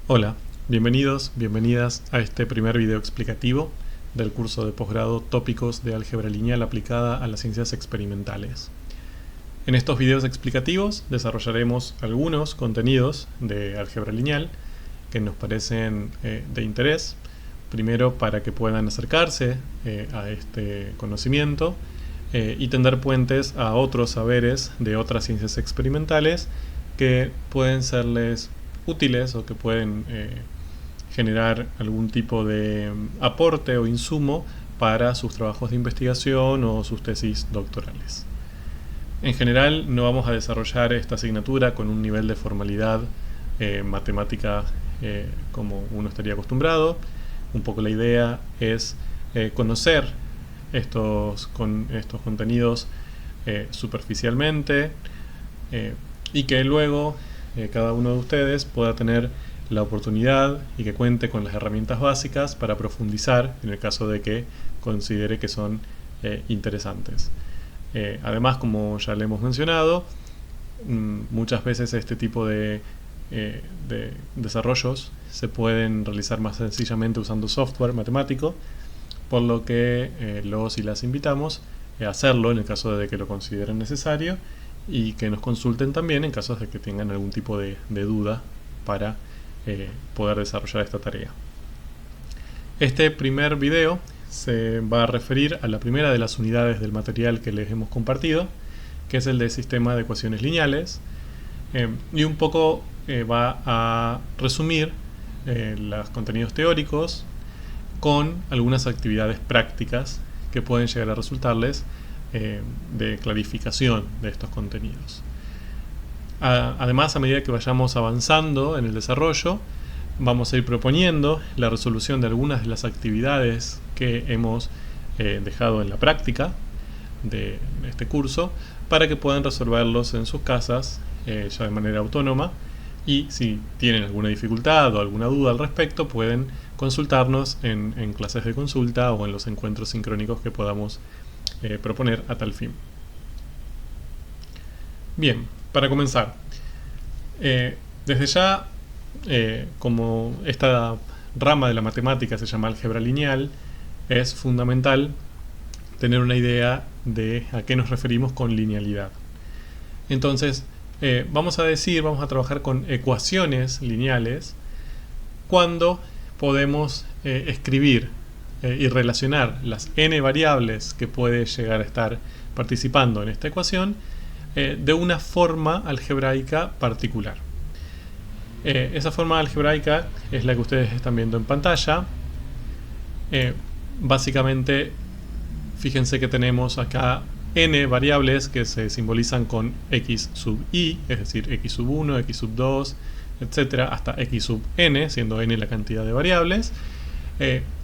Hola, bienvenidos, bienvenidas a este primer video explicativo del curso de posgrado Tópicos de Álgebra Lineal aplicada a las ciencias experimentales. En estos videos explicativos desarrollaremos algunos contenidos de álgebra lineal que nos parecen de interés, primero para que puedan acercarse a este conocimiento y tender puentes a otros saberes de otras ciencias experimentales que pueden serles útiles o que pueden generar algún tipo de aporte o insumo para sus trabajos de investigación o sus tesis doctorales. En general no vamos a desarrollar esta asignatura con un nivel de formalidad matemática como uno estaría acostumbrado. Un poco la idea es conocer estos contenidos superficialmente y que luego cada uno de ustedes pueda tener la oportunidad y que cuente con las herramientas básicas para profundizar en el caso de que considere que son interesantes. Además, como ya le hemos mencionado, muchas veces este tipo de desarrollos se pueden realizar más sencillamente usando software matemático, por lo que los y las invitamos a hacerlo en el caso de que lo consideren necesario y que nos consulten también en casos de que tengan algún tipo de duda para poder desarrollar esta tarea. Este primer video se va a referir a la primera de las unidades del material que les hemos compartido, que es el de sistema de ecuaciones lineales, y un poco va a resumir los contenidos teóricos con algunas actividades prácticas que pueden llegar a resultarles de clarificación de estos contenidos. Además, a medida que vayamos avanzando en el desarrollo, vamos a ir proponiendo la resolución de algunas de las actividades que hemos dejado en la práctica de este curso para que puedan resolverlos en sus casas ya de manera autónoma, y si tienen alguna dificultad o alguna duda al respecto pueden consultarnos en clases de consulta o en los encuentros sincrónicos que podamos proponer a tal fin. Bien, para comenzar, desde ya, como esta rama de la matemática se llama álgebra lineal, es fundamental tener una idea de a qué nos referimos con linealidad. Entonces, vamos a trabajar con ecuaciones lineales cuando podemos escribir y relacionar las n variables que puede llegar a estar participando en esta ecuación de una forma algebraica particular. Esa forma algebraica es la que ustedes están viendo en pantalla. Básicamente, fíjense que tenemos acá n variables que se simbolizan con x sub i, es decir, x sub 1, x sub 2, etcétera, hasta x sub n, siendo n la cantidad de variables.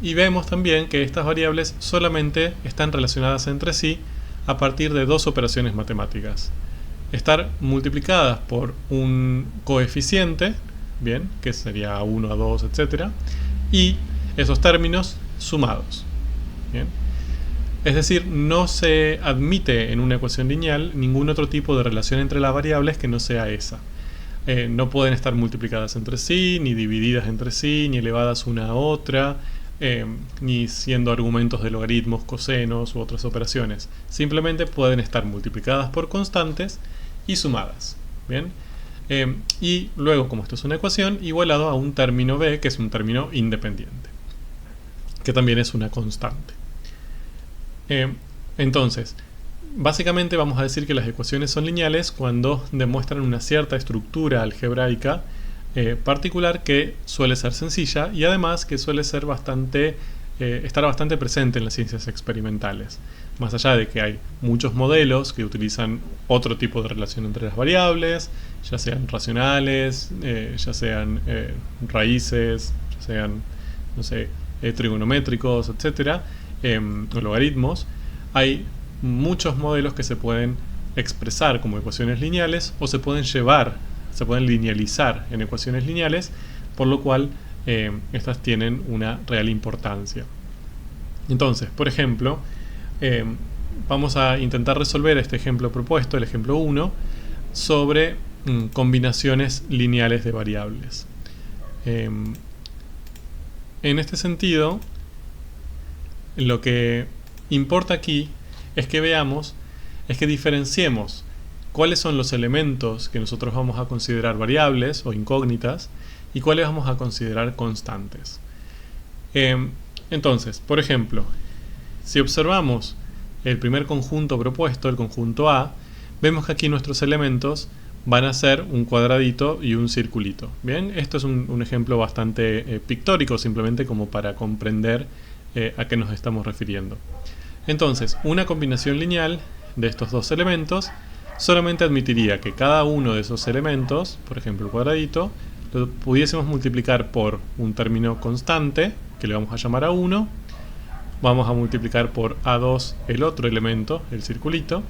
Y vemos también que estas variables solamente están relacionadas entre sí a partir de dos operaciones matemáticas: estar multiplicadas por un coeficiente, bien, que sería a1, a2, etc., y esos términos sumados, bien. Es decir, no se admite en una ecuación lineal ningún otro tipo de relación entre las variables que no sea esa. No pueden estar multiplicadas entre sí, ni divididas entre sí, ni elevadas una a otra, ni siendo argumentos de logaritmos, cosenos u otras operaciones. Simplemente pueden estar multiplicadas por constantes y sumadas. Bien. Y luego, como esto es una ecuación, igualado a un término b, que es un término independiente, que también es una constante. Entonces, básicamente vamos a decir que las ecuaciones son lineales cuando demuestran una cierta estructura algebraica particular que suele ser sencilla y además que suele ser estar bastante presente en las ciencias experimentales. Más allá de que hay muchos modelos que utilizan otro tipo de relación entre las variables, ya sean racionales, ya sean raíces, ya sean, no sé, trigonométricos, etcétera, o logaritmos, hay muchos modelos que se pueden expresar como ecuaciones lineales o se pueden linealizar en ecuaciones lineales, por lo cual estas tienen una real importancia. Entonces, por ejemplo, vamos a intentar resolver este ejemplo propuesto, el ejemplo 1, sobre combinaciones lineales de variables. En este sentido, lo que importa aquí es que veamos, es que diferenciemos cuáles son los elementos que nosotros vamos a considerar variables o incógnitas y cuáles vamos a considerar constantes. Entonces, por ejemplo, si observamos el primer conjunto propuesto, el conjunto A, vemos que aquí nuestros elementos van a ser un cuadradito y un circulito. Bien, esto es un ejemplo bastante pictórico, simplemente como para comprender a qué nos estamos refiriendo. Entonces, una combinación lineal de estos dos elementos solamente admitiría que cada uno de esos elementos, por ejemplo el cuadradito, lo pudiésemos multiplicar por un término constante, que le vamos a llamar A1, vamos a multiplicar por A2 el otro elemento, el circulito,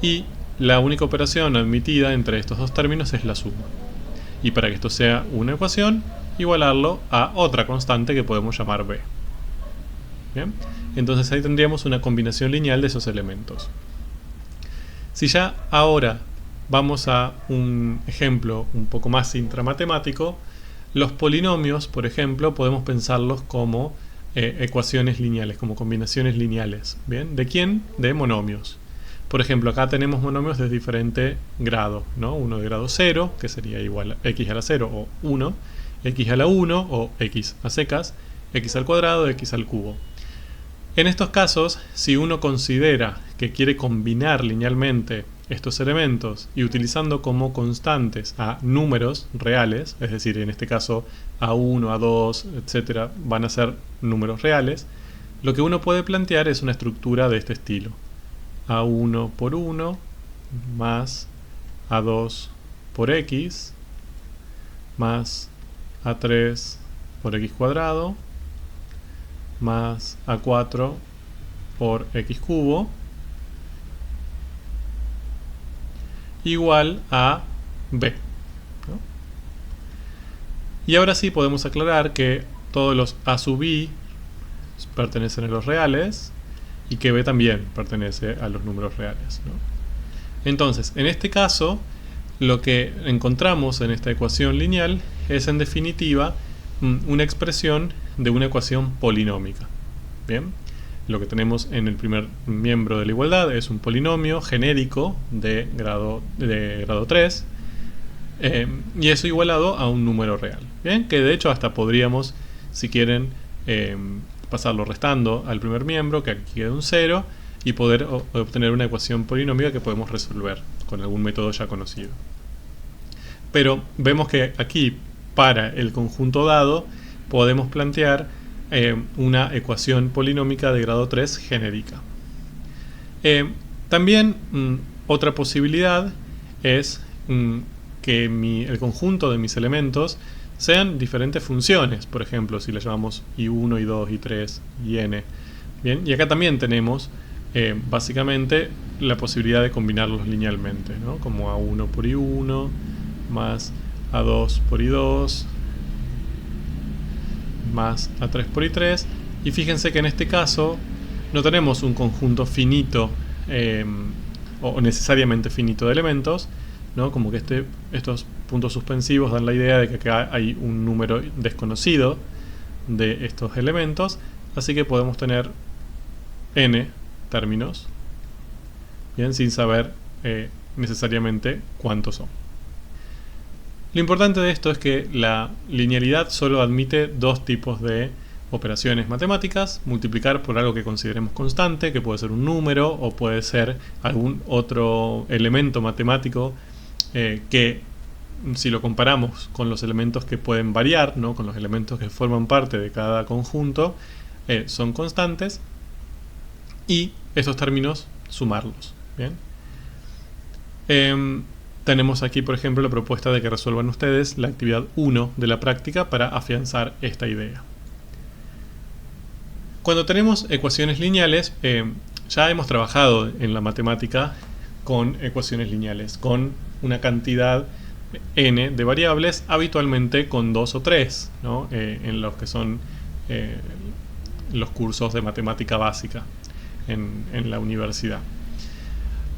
y la única operación admitida entre estos dos términos es la suma. Y para que esto sea una ecuación, igualarlo a otra constante que podemos llamar B. ¿Bien? Entonces ahí tendríamos una combinación lineal de esos elementos. Si ya ahora vamos a un ejemplo un poco más intramatemático, los polinomios, por ejemplo, podemos pensarlos como ecuaciones lineales, como combinaciones lineales. ¿Bien? ¿De quién? De monomios. Por ejemplo, acá tenemos monomios de diferente grado, ¿no? Uno de grado 0, que sería igual a x a la 0 o 1, x a la 1 o x a secas, x al cuadrado, x al cubo. En estos casos, si uno considera que quiere combinar linealmente estos elementos y utilizando como constantes a números reales, es decir, en este caso A1, A2, etc., van a ser números reales, lo que uno puede plantear es una estructura de este estilo. A1 por 1 más A2 por x más A3 por x cuadrado más A4 por x cubo igual a b, ¿no? Y ahora sí podemos aclarar que todos los a sub i pertenecen a los reales y que b también pertenece a los números reales, ¿no? Entonces, en este caso, lo que encontramos en esta ecuación lineal es en definitiva una expresión de una ecuación polinómica. Bien, lo que tenemos en el primer miembro de la igualdad es un polinomio genérico de grado 3 y eso igualado a un número real. Bien, que de hecho hasta podríamos, si quieren, pasarlo restando al primer miembro, que aquí queda un 0, y poder obtener una ecuación polinómica que podemos resolver con algún método ya conocido. Pero vemos que aquí, para el conjunto dado, podemos plantear una ecuación polinómica de grado 3 genérica. También otra posibilidad es que el conjunto de mis elementos sean diferentes funciones. Por ejemplo, si le llamamos i1, i2, i3 y n. Bien, y acá también tenemos básicamente la posibilidad de combinarlos linealmente, ¿no? Como a1 por i1 más a2 por i2 más a3 por i3, y fíjense que en este caso no tenemos un conjunto finito o necesariamente finito de elementos, ¿no? Como que estos puntos suspensivos dan la idea de que acá hay un número desconocido de estos elementos, así que podemos tener n términos, bien, sin saber necesariamente cuántos son. Lo importante de esto es que la linealidad solo admite dos tipos de operaciones matemáticas: multiplicar por algo que consideremos constante, que puede ser un número o puede ser algún otro elemento matemático que, si lo comparamos con los elementos que pueden variar, ¿no? Con los elementos que forman parte de cada conjunto, son constantes, y estos términos sumarlos. Bien. Tenemos aquí, por ejemplo, la propuesta de que resuelvan ustedes la actividad 1 de la práctica para afianzar esta idea. Cuando tenemos ecuaciones lineales, ya hemos trabajado en la matemática con ecuaciones lineales, con una cantidad n de variables, habitualmente con 2 o 3, ¿no? En los que son los cursos de matemática básica en la universidad.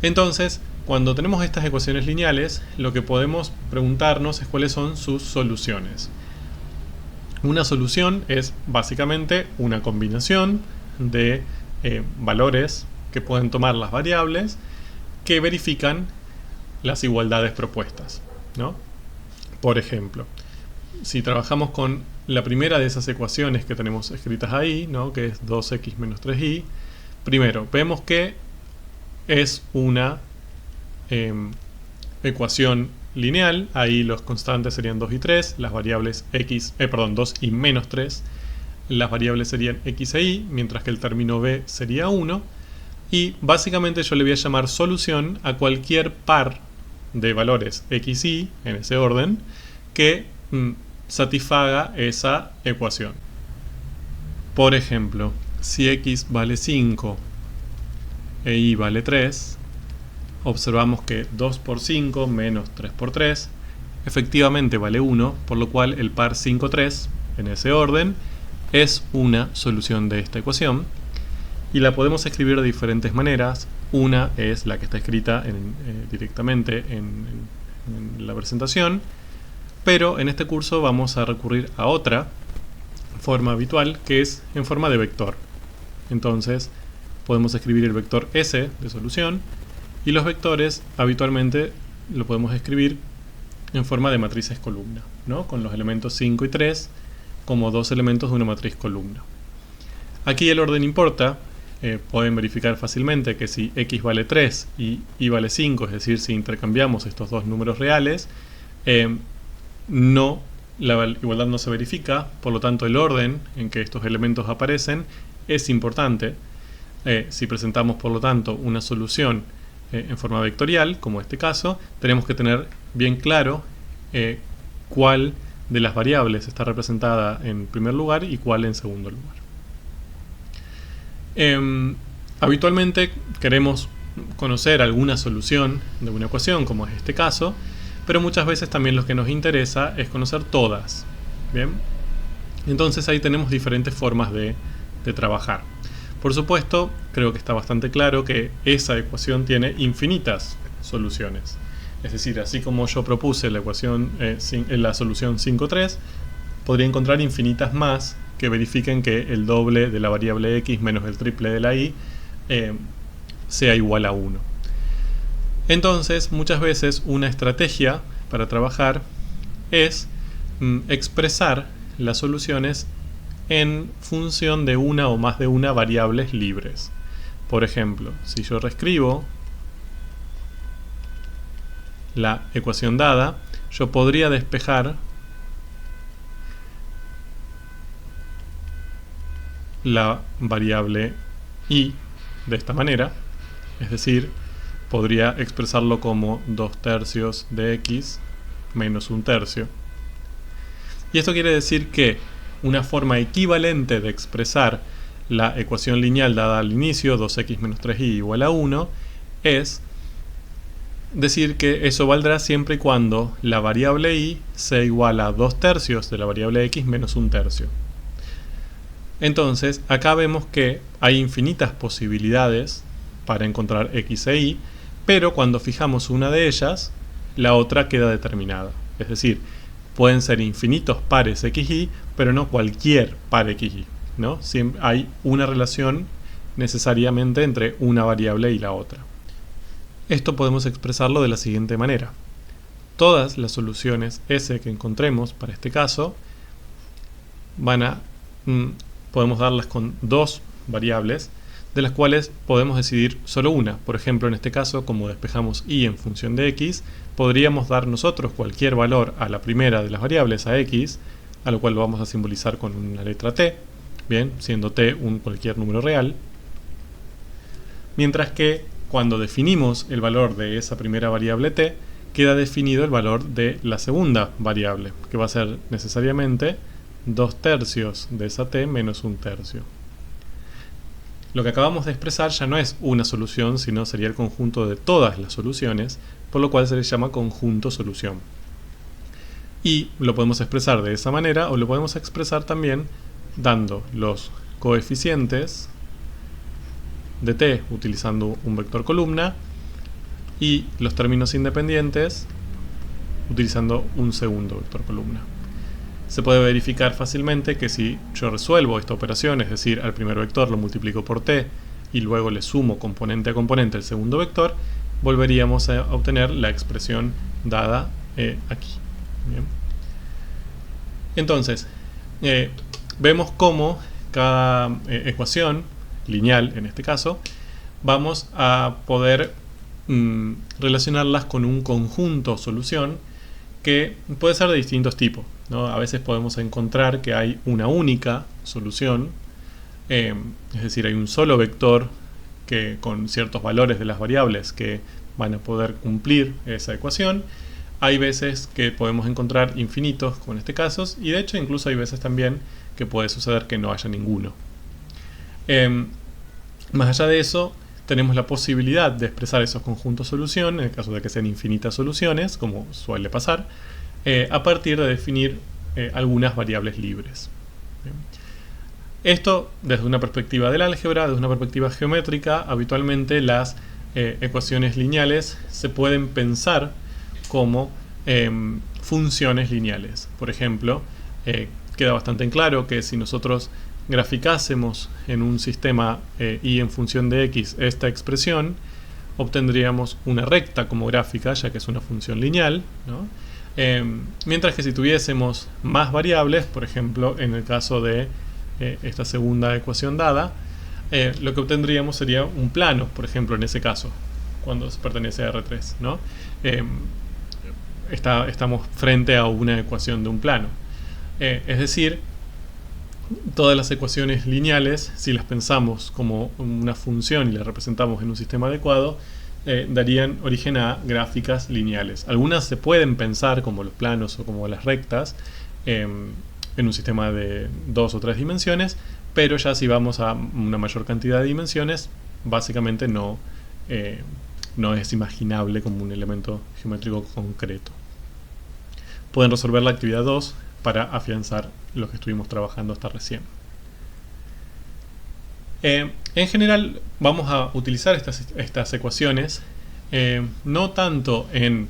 Entonces, cuando tenemos estas ecuaciones lineales, lo que podemos preguntarnos es cuáles son sus soluciones. Una solución es básicamente una combinación de valores que pueden tomar las variables que verifican las igualdades propuestas, ¿no? Por ejemplo, si trabajamos con la primera de esas ecuaciones que tenemos escritas ahí, ¿no? Que es 2x menos 3y, primero vemos que es una ecuación lineal. Ahí los constantes serían 2 y 3, las variables 2 y menos 3, las variables serían x e y, mientras que el término b sería 1, y básicamente yo le voy a llamar solución a cualquier par de valores x y, en ese orden, que satisfaga esa ecuación. Por ejemplo, si x vale 5 e y vale 3, observamos que 2 por 5 menos 3 por 3 efectivamente vale 1, por lo cual el par 5, 3, en ese orden, es una solución de esta ecuación. Y la podemos escribir de diferentes maneras. Una es la que está escrita directamente en la presentación, pero en este curso vamos a recurrir a otra forma habitual, que es en forma de vector. Entonces podemos escribir el vector S de solución, y los vectores habitualmente lo podemos escribir en forma de matrices columna, ¿no? Con los elementos 5 y 3 como dos elementos de una matriz columna. Aquí el orden importa. Pueden verificar fácilmente que si x vale 3 y y vale 5, es decir, si intercambiamos estos dos números reales, la igualdad no se verifica, por lo tanto el orden en que estos elementos aparecen es importante. Si presentamos por lo tanto una solución en forma vectorial, como este caso, tenemos que tener bien claro cuál de las variables está representada en primer lugar y cuál en segundo lugar. Habitualmente queremos conocer alguna solución de una ecuación, como es este caso, pero muchas veces también lo que nos interesa es conocer todas. ¿Bien? Entonces ahí tenemos diferentes formas de trabajar. Por supuesto, creo que está bastante claro que esa ecuación tiene infinitas soluciones. Es decir, así como yo propuse la ecuación, la solución 5, 3, podría encontrar infinitas más que verifiquen que el doble de la variable x menos el triple de la y sea igual a 1. Entonces, muchas veces una estrategia para trabajar es expresar las soluciones en función de una o más de una variables libres. Por ejemplo, si yo reescribo la ecuación dada, yo podría despejar la variable y de esta manera, es decir, podría expresarlo como 2/3 de x menos 1/3. Y esto quiere decir que una forma equivalente de expresar la ecuación lineal dada al inicio, 2x menos 3y igual a 1, es decir que eso valdrá siempre y cuando la variable y sea igual a 2/3 de la variable x menos 1/3. Entonces, acá vemos que hay infinitas posibilidades para encontrar x e y, pero cuando fijamos una de ellas, la otra queda determinada. Es decir, pueden ser infinitos pares xy, pero no cualquier par xy, ¿no? Siempre hay una relación necesariamente entre una variable y la otra. Esto podemos expresarlo de la siguiente manera. Todas las soluciones S que encontremos para este caso podemos darlas con dos variables, de las cuales podemos decidir solo una. Por ejemplo, en este caso, como despejamos y en función de x, podríamos dar nosotros cualquier valor a la primera de las variables, a x, a lo cual lo vamos a simbolizar con una letra t, bien, siendo t cualquier número real. Mientras que cuando definimos el valor de esa primera variable t, queda definido el valor de la segunda variable, que va a ser necesariamente 2/3 de esa t menos 1/3. Lo que acabamos de expresar ya no es una solución, sino sería el conjunto de todas las soluciones, por lo cual se le llama conjunto solución. Y lo podemos expresar de esa manera, o lo podemos expresar también dando los coeficientes de t utilizando un vector columna y los términos independientes utilizando un segundo vector columna. se puede verificar fácilmente que si yo resuelvo esta operación, es decir, al primer vector lo multiplico por t y luego le sumo componente a componente el segundo vector, volveríamos a obtener la expresión dada aquí. Bien. Entonces, vemos cómo cada ecuación lineal, en este caso, vamos a poder relacionarlas con un conjunto solución que puede ser de distintos tipos, ¿no? A veces podemos encontrar que hay una única solución, es decir, hay un solo vector que con ciertos valores de las variables que van a poder cumplir esa ecuación. Hay veces que podemos encontrar infinitos con este caso, y de hecho incluso hay veces también que puede suceder que no haya ninguno. Más allá de eso, tenemos la posibilidad de expresar esos conjuntos solución, en el caso de que sean infinitas soluciones, como suele pasar, a partir de definir algunas variables libres. Bien. Esto desde una perspectiva del álgebra, desde una perspectiva geométrica, habitualmente las ecuaciones lineales se pueden pensar como funciones lineales. Por ejemplo, queda bastante en claro que si nosotros graficásemos en un sistema y en función de x esta expresión, obtendríamos una recta como gráfica, ya que es una función lineal, ¿no? Mientras que si tuviésemos más variables, por ejemplo, en el caso de esta segunda ecuación dada, lo que obtendríamos sería un plano, por ejemplo, en ese caso, cuando se pertenece a R3, ¿no? Estamos frente a una ecuación de un plano. Es decir, todas las ecuaciones lineales, si las pensamos como una función y las representamos en un sistema adecuado, darían origen a gráficas lineales. Algunas se pueden pensar como los planos o como las rectas en un sistema de 2 o 3 dimensiones, pero ya si vamos a una mayor cantidad de dimensiones, básicamente no es imaginable como un elemento geométrico concreto. Pueden resolver la actividad 2 para afianzar lo que estuvimos trabajando hasta recién. En general vamos a utilizar estas ecuaciones no tanto en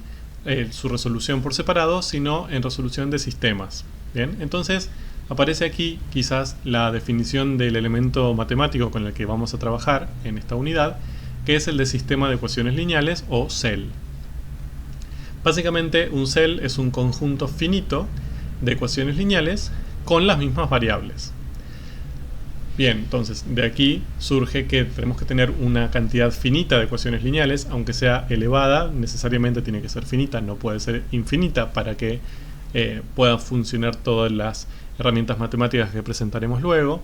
su resolución por separado, sino en resolución de sistemas. Bien, entonces aparece aquí quizás la definición del elemento matemático con el que vamos a trabajar en esta unidad, que es el de sistema de ecuaciones lineales o SEL. Básicamente un SEL es un conjunto finito de ecuaciones lineales con las mismas variables. Bien, entonces de aquí surge que tenemos que tener una cantidad finita de ecuaciones lineales, aunque sea elevada, necesariamente tiene que ser finita, no puede ser infinita para que puedan funcionar todas las herramientas matemáticas que presentaremos luego,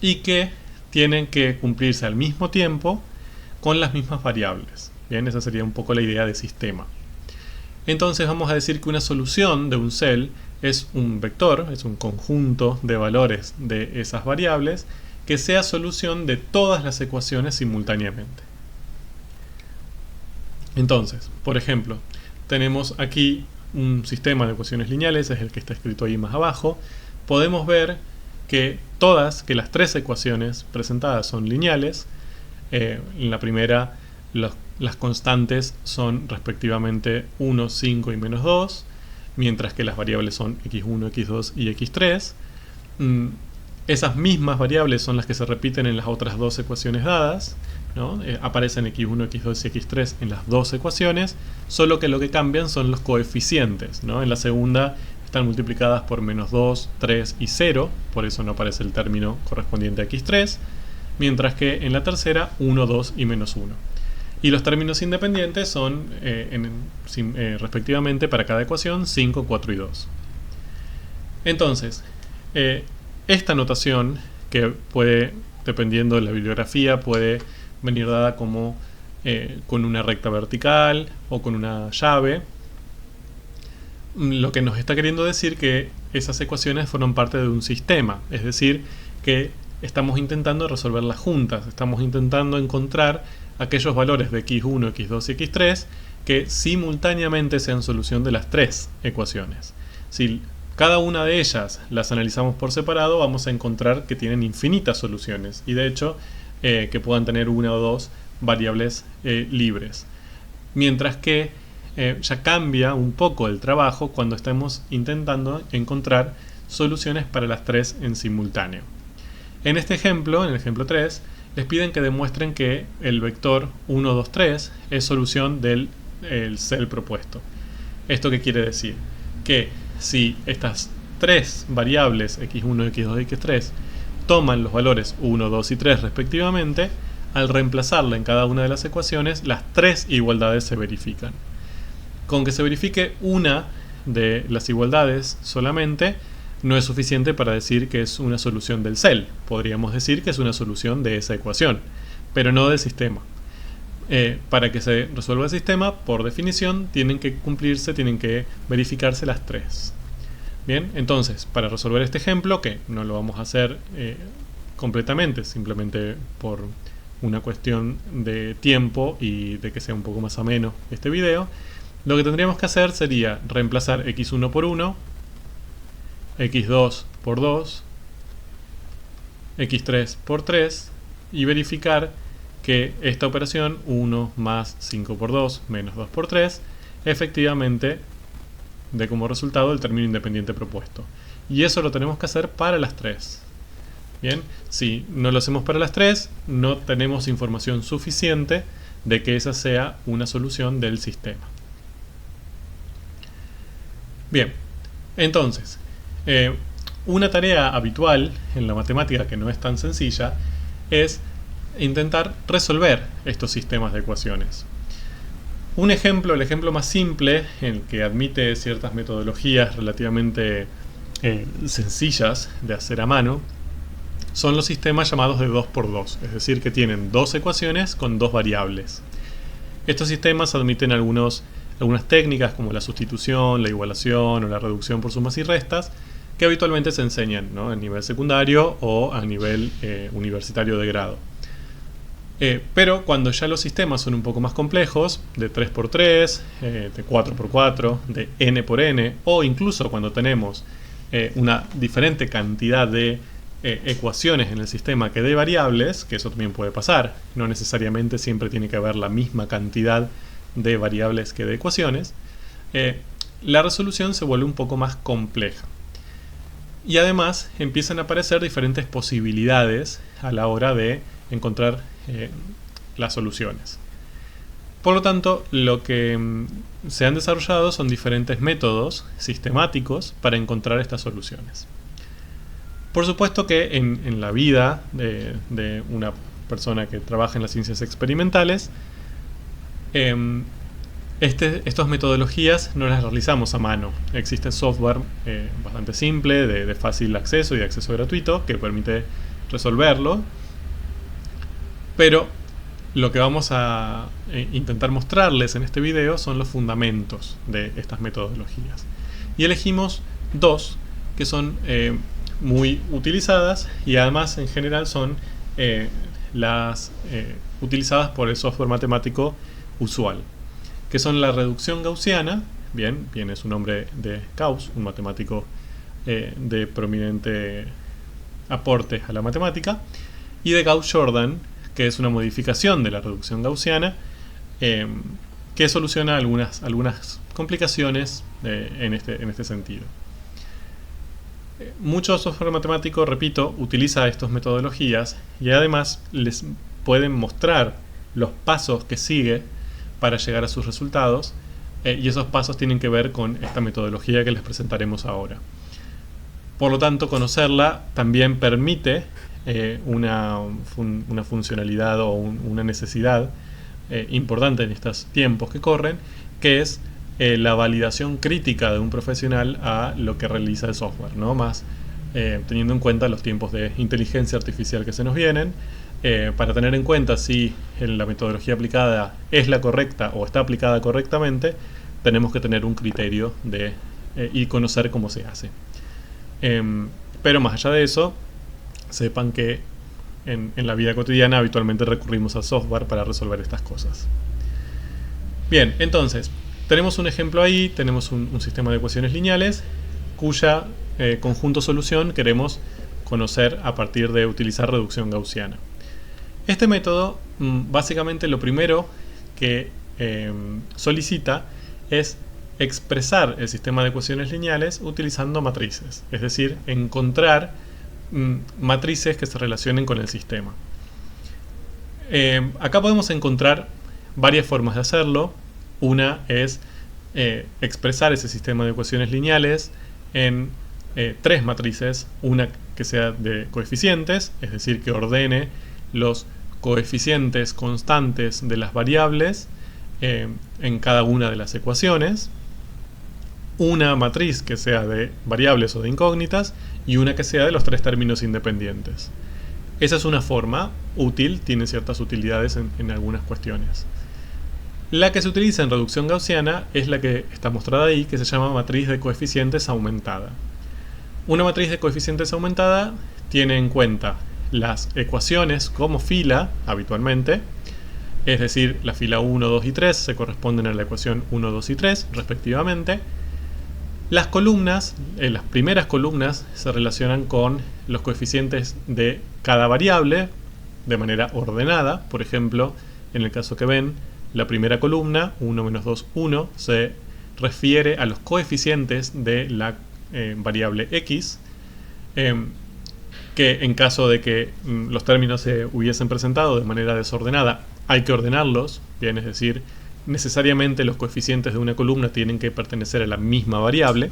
y que tienen que cumplirse al mismo tiempo con las mismas variables. Bien, esa sería un poco la idea de sistema. Entonces vamos a decir que una solución de un SEL es un vector, es un conjunto de valores de esas variables que sea solución de todas las ecuaciones simultáneamente. Entonces, por ejemplo, tenemos aquí un sistema de ecuaciones lineales, es el que está escrito ahí más abajo. Podemos ver que las tres ecuaciones presentadas son lineales. En la primera, las constantes son respectivamente 1, 5 y menos 2, mientras que las variables son x1, x2 y x3. Esas mismas variables son las que se repiten en las otras dos ecuaciones dadas, ¿no? Aparecen x1, x2 y x3 en las dos ecuaciones, solo que lo que cambian son los coeficientes, ¿no? En la segunda están multiplicadas por menos 2, 3 y 0, por eso no aparece el término correspondiente a x3, mientras que en la tercera 1, 2 y menos 1. Y los términos independientes son respectivamente para cada ecuación 5, 4 y 2. Entonces, esta notación, que puede, dependiendo de la bibliografía, puede venir dada como con una recta vertical o con una llave, lo que nos está queriendo decir que esas ecuaciones forman parte de un sistema, es decir, que estamos intentando resolverlas juntas, estamos intentando encontrar aquellos valores de x1, x2 y x3 que simultáneamente sean solución de las tres ecuaciones. Si cada una de ellas las analizamos por separado, vamos a encontrar que tienen infinitas soluciones y de hecho que puedan tener una o dos variables libres. Mientras que ya cambia un poco el trabajo cuando estamos intentando encontrar soluciones para las tres en simultáneo. En este ejemplo, en el ejemplo 3, les piden que demuestren que el vector 1, 2, 3 es solución del cell propuesto. ¿Esto qué quiere decir? Que si estas tres variables x1, x2 y x3 toman los valores 1, 2 y 3 respectivamente, al reemplazarla en cada una de las ecuaciones, las tres igualdades se verifican. Con que se verifique una de las igualdades solamente no es suficiente para decir que es una solución del cell. Podríamos decir que es una solución de esa ecuación, pero no del sistema. Para que se resuelva el sistema, por definición, tienen que verificarse las tres. Bien, entonces, para resolver este ejemplo, que no lo vamos a hacer completamente, simplemente por una cuestión de tiempo y de que sea un poco más ameno este video, lo que tendríamos que hacer sería reemplazar x1 por 1, x2 por 2, x3 por 3 y verificar que esta operación 1 más 5 por 2 menos 2 por 3 efectivamente dé como resultado el término independiente propuesto. Y eso lo tenemos que hacer para las tres. Bien, si no lo hacemos para las tres, no tenemos información suficiente de que esa sea una solución del sistema. Bien, entonces, una tarea habitual en la matemática que no es tan sencilla es intentar resolver estos sistemas de ecuaciones. Un ejemplo, el ejemplo más simple, en el que admite ciertas metodologías relativamente sencillas de hacer a mano, son los sistemas llamados de 2×2, es decir, que tienen dos ecuaciones con dos variables. Estos sistemas admiten algunas técnicas como la sustitución, la igualación o la reducción por sumas y restas, que habitualmente se enseñan, ¿no?, a nivel secundario o a nivel universitario de grado. Pero cuando ya los sistemas son un poco más complejos, de 3×3, de 4×4, de n por n, o incluso cuando tenemos una diferente cantidad de ecuaciones en el sistema que de variables, que eso también puede pasar, no necesariamente siempre tiene que haber la misma cantidad de variables que de ecuaciones, la resolución se vuelve un poco más compleja. Y además empiezan a aparecer diferentes posibilidades a la hora de encontrar las soluciones. Por lo tanto, lo que se han desarrollado son diferentes métodos sistemáticos para encontrar estas soluciones. Por supuesto que en la vida de una persona que trabaja en las ciencias experimentales, estas metodologías no las realizamos a mano. Existe software bastante simple, de fácil acceso y de acceso gratuito, que permite resolverlo. Pero lo que vamos a intentar mostrarles en este video son los fundamentos de estas metodologías. Y elegimos dos que son muy utilizadas y además en general son las utilizadas por el software matemático usual, que son la reducción gaussiana, bien viene su nombre de Gauss, un matemático de prominente aporte a la matemática, y de Gauss-Jordan, que es una modificación de la reducción gaussiana que soluciona algunas complicaciones en este sentido. Mucho software matemático, repito, utiliza estas metodologías y además les pueden mostrar los pasos que sigue para llegar a sus resultados, y esos pasos tienen que ver con esta metodología que les presentaremos ahora. Por lo tanto, conocerla también permite una funcionalidad o una necesidad importante en estos tiempos que corren, que es la validación crítica de un profesional a lo que realiza el software, ¿no? Más teniendo en cuenta los tiempos de inteligencia artificial que se nos vienen, para tener en cuenta si la metodología aplicada es la correcta o está aplicada correctamente, tenemos que tener un criterio y conocer cómo se hace. Pero más allá de eso, sepan que en la vida cotidiana habitualmente recurrimos al software para resolver estas cosas. Bien, entonces, tenemos un ejemplo ahí, tenemos un sistema de ecuaciones lineales cuya conjunto solución queremos conocer a partir de utilizar reducción gaussiana. Este método, básicamente lo primero que solicita es expresar el sistema de ecuaciones lineales utilizando matrices, es decir, encontrar matrices que se relacionen con el sistema. Acá podemos encontrar varias formas de hacerlo. Una es expresar ese sistema de ecuaciones lineales en tres matrices, una que sea de coeficientes, es decir, que ordene los coeficientes constantes de las variables en cada una de las ecuaciones, una matriz que sea de variables o de incógnitas y una que sea de los tres términos independientes. Esa es una forma útil, tiene ciertas utilidades en algunas cuestiones. La que se utiliza en reducción gaussiana es la que está mostrada ahí, que se llama matriz de coeficientes aumentada. Una matriz de coeficientes aumentada tiene en cuenta las ecuaciones como fila, habitualmente, es decir, la fila 1, 2 y 3 se corresponden a la ecuación 1, 2 y 3, respectivamente. Las columnas, las primeras columnas, se relacionan con los coeficientes de cada variable de manera ordenada. Por ejemplo, en el caso que ven, la primera columna, 1 menos 2, 1, se refiere a los coeficientes de la variable x, que en caso de que los términos se hubiesen presentado de manera desordenada, hay que ordenarlos, bien, es decir, necesariamente los coeficientes de una columna tienen que pertenecer a la misma variable.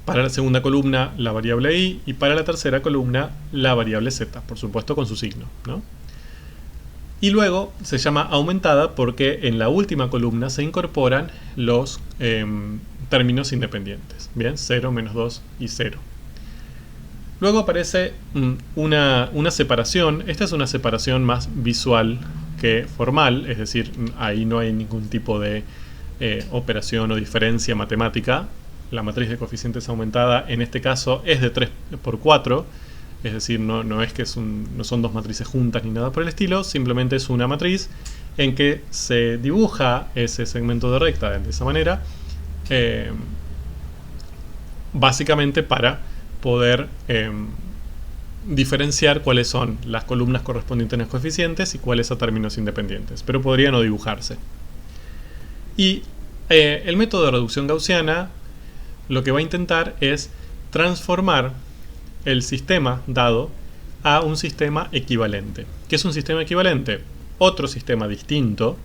Para la segunda columna la variable y para la tercera columna la variable z, por supuesto con su signo, ¿no? Y luego se llama aumentada porque en la última columna se incorporan los términos independientes, bien, 0, menos 2 y 0. Luego aparece una separación. Esta es una separación más visual que formal, es decir, ahí no hay ningún tipo de operación o diferencia matemática. La matriz de coeficientes aumentada en este caso es de 3 por 4, es decir, no es que no son dos matrices juntas ni nada por el estilo, simplemente es una matriz en que se dibuja ese segmento de recta de esa manera, básicamente para poder diferenciar cuáles son las columnas correspondientes a los coeficientes y cuáles a términos independientes, pero podría no dibujarse. Y el método de reducción gaussiana lo que va a intentar es transformar el sistema dado a un sistema equivalente. ¿Qué es un sistema equivalente? Otro sistema distinto,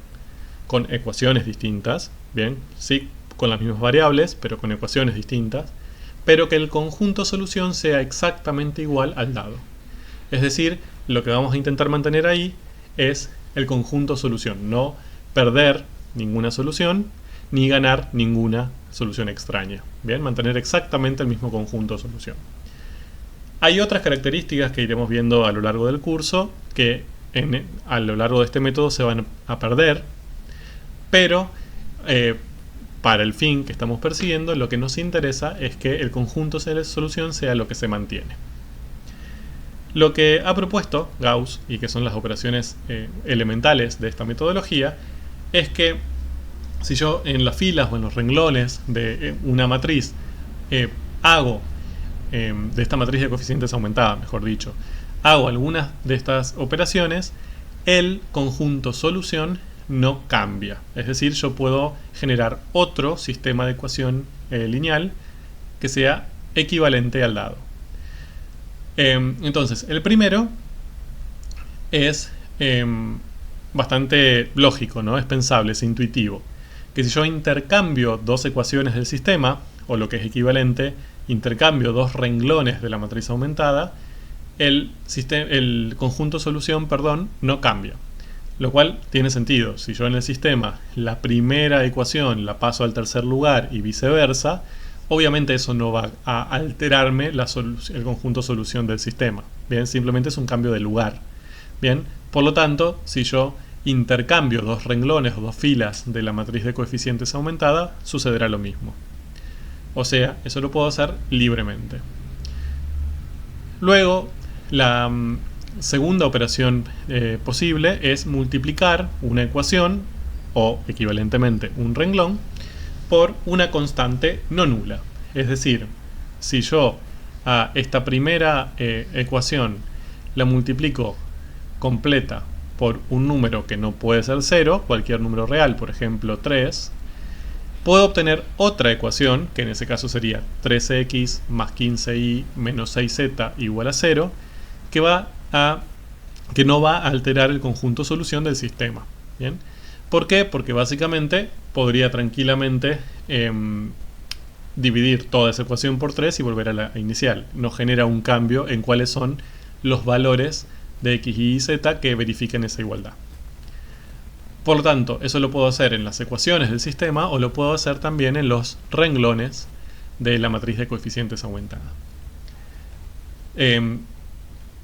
con ecuaciones distintas, bien, sí, con las mismas variables, pero con ecuaciones distintas, pero que el conjunto solución sea exactamente igual al dado. Es decir, lo que vamos a intentar mantener ahí es el conjunto solución, no perder ninguna solución ni ganar ninguna solución extraña. Bien, mantener exactamente el mismo conjunto solución. Hay otras características que iremos viendo a lo largo del curso que a lo largo de este método se van a perder, pero para el fin que estamos persiguiendo, lo que nos interesa es que el conjunto de solución sea lo que se mantiene. Lo que ha propuesto Gauss, y que son las operaciones elementales de esta metodología, es que si yo en las filas o en los renglones de una matriz hago, de esta matriz de coeficientes aumentada, mejor dicho, hago algunas de estas operaciones, el conjunto solución no cambia. Es decir, yo puedo generar otro sistema de ecuación lineal que sea equivalente al dado. Entonces, el primero es bastante lógico, ¿no? Es pensable, es intuitivo. Que si yo intercambio dos ecuaciones del sistema, o lo que es equivalente, intercambio dos renglones de la matriz aumentada, el conjunto solución, no cambia. Lo cual tiene sentido. Si yo en el sistema la primera ecuación la paso al tercer lugar y viceversa, obviamente eso no va a alterarme el conjunto solución del sistema. Bien, simplemente es un cambio de lugar. Bien, por lo tanto, si yo intercambio dos renglones o dos filas de la matriz de coeficientes aumentada, sucederá lo mismo. O sea, eso lo puedo hacer libremente. Luego, la segunda operación posible es multiplicar una ecuación, o equivalentemente un renglón, por una constante no nula. Es decir, si yo a esta primera ecuación la multiplico completa por un número que no puede ser 0, cualquier número real, por ejemplo 3, puedo obtener otra ecuación, que en ese caso sería 13x más 15y menos 6z igual a 0, que no va a alterar el conjunto solución del sistema. ¿Bien? ¿Por qué? Porque básicamente podría tranquilamente dividir toda esa ecuación por 3 y volver a la inicial. No genera un cambio en cuáles son los valores de x, y z que verifiquen esa igualdad. Por lo tanto, eso lo puedo hacer en las ecuaciones del sistema o lo puedo hacer también en los renglones de la matriz de coeficientes aumentada.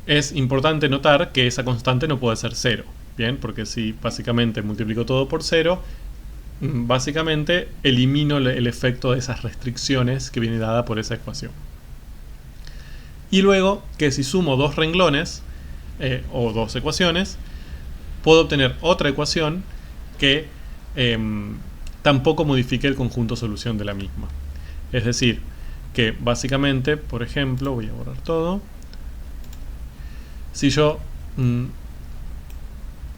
Es importante notar que esa constante no puede ser 0, ¿bien? Porque si básicamente multiplico todo por 0, básicamente elimino el efecto de esas restricciones que viene dada por esa ecuación. Y luego que si sumo dos renglones o dos ecuaciones, puedo obtener otra ecuación que tampoco modifique el conjunto solución de la misma. Es decir, que básicamente, por ejemplo, voy a borrar todo. Si yo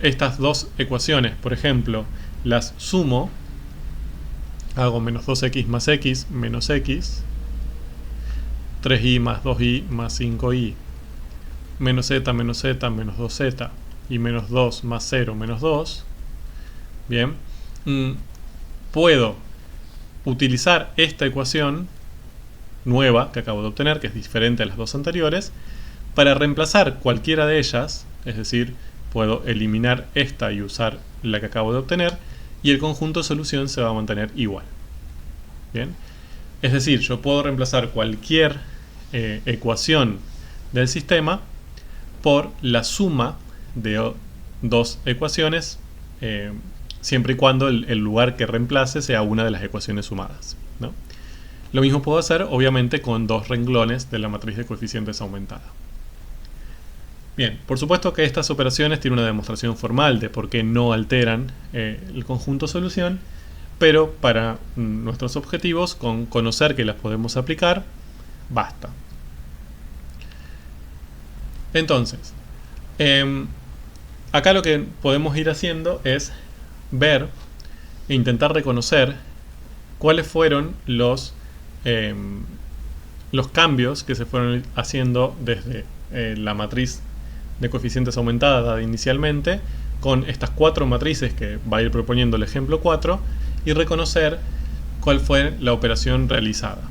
estas dos ecuaciones, por ejemplo, las sumo, hago menos 2x más x menos x, 3y más 2y más 5y, menos z menos 2z, y menos 2 más 0 menos 2, bien, puedo utilizar esta ecuación nueva que acabo de obtener, que es diferente a las dos anteriores, para reemplazar cualquiera de ellas, es decir, puedo eliminar esta y usar la que acabo de obtener, y el conjunto de solución se va a mantener igual. Bien, es decir, yo puedo reemplazar cualquier ecuación del sistema por la suma de dos ecuaciones, siempre y cuando el lugar que reemplace sea una de las ecuaciones sumadas, ¿no? Lo mismo puedo hacer, obviamente, con dos renglones de la matriz de coeficientes aumentada. Bien, por supuesto que estas operaciones tienen una demostración formal de por qué no alteran el conjunto solución, pero para nuestros objetivos, con conocer que las podemos aplicar, basta. Entonces, acá lo que podemos ir haciendo es ver e intentar reconocer cuáles fueron los cambios que se fueron haciendo desde la matriz de coeficientes aumentada dada inicialmente con estas cuatro matrices que va a ir proponiendo el ejemplo 4 y reconocer cuál fue la operación realizada.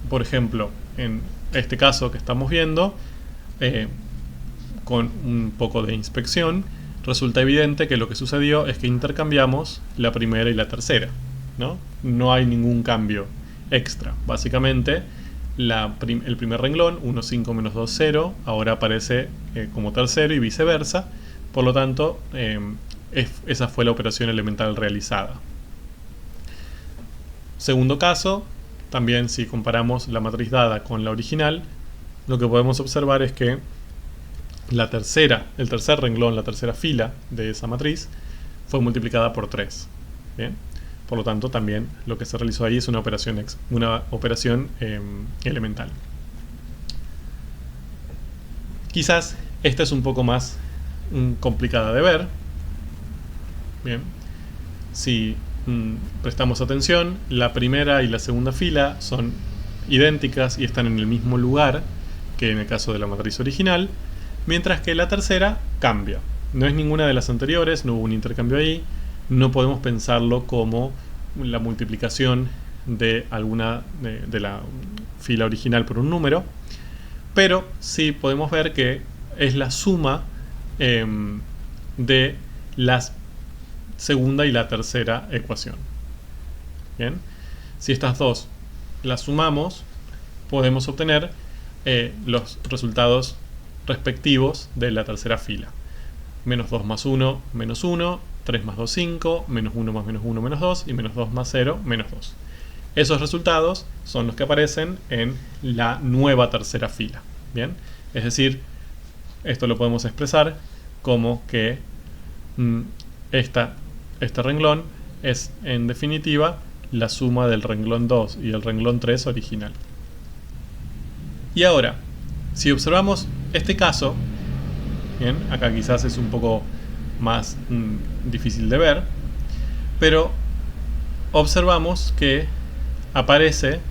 Por ejemplo, en este caso que estamos viendo, con un poco de inspección, resulta evidente que lo que sucedió es que intercambiamos la primera y la tercera, ¿no? No hay ningún cambio extra. Básicamente, el primer renglón, 1, 5, menos 2, 0, ahora aparece como tercero y viceversa. Por lo tanto, esa fue la operación elemental realizada. Segundo caso, también si comparamos la matriz dada con la original, lo que podemos observar es que el tercer renglón, la tercera fila de esa matriz, fue multiplicada por 3. ¿Bien? Por lo tanto, también lo que se realizó ahí es una operación elemental. Quizás esta es un poco más complicada de ver. Bien. Si prestamos atención, la primera y la segunda fila son idénticas y están en el mismo lugar que en el caso de la matriz original, mientras que la tercera cambia. No es ninguna de las anteriores, no hubo un intercambio ahí. No podemos pensarlo como la multiplicación de alguna de la fila original por un número, pero sí podemos ver que es la suma de la segunda y la tercera ecuación. Bien, si estas dos las sumamos, podemos obtener los resultados respectivos de la tercera fila. Menos 2 más 1, menos 1, 3 más 2, 5, menos 1 más menos 1, menos 2, y menos 2 más 0, menos 2. Esos resultados son los que aparecen en la nueva tercera fila. Bien, es decir, esto lo podemos expresar como que este renglón es en definitiva la suma del renglón 2 y el renglón 3 original. Y ahora, si observamos este caso, bien, acá quizás es un poco más difícil de ver, pero observamos que aparece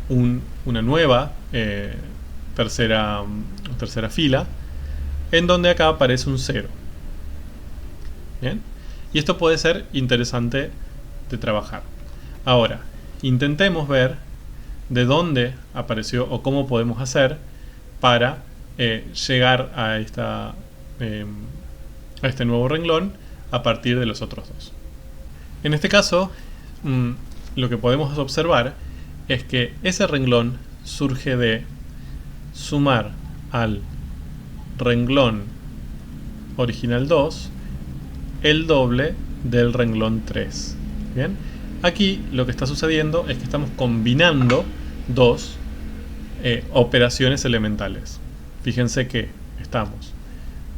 una nueva tercera fila, en donde acá aparece un 0. ¿Bien? Y esto puede ser interesante de trabajar. Ahora, intentemos ver de dónde apareció o cómo podemos hacer para llegar a este nuevo renglón a partir de los otros dos. En este caso, lo que podemos observar es que ese renglón surge de sumar al renglón original 2 el doble del renglón 3. ¿Bien? Aquí lo que está sucediendo es que estamos combinando dos operaciones elementales. Fíjense que estamos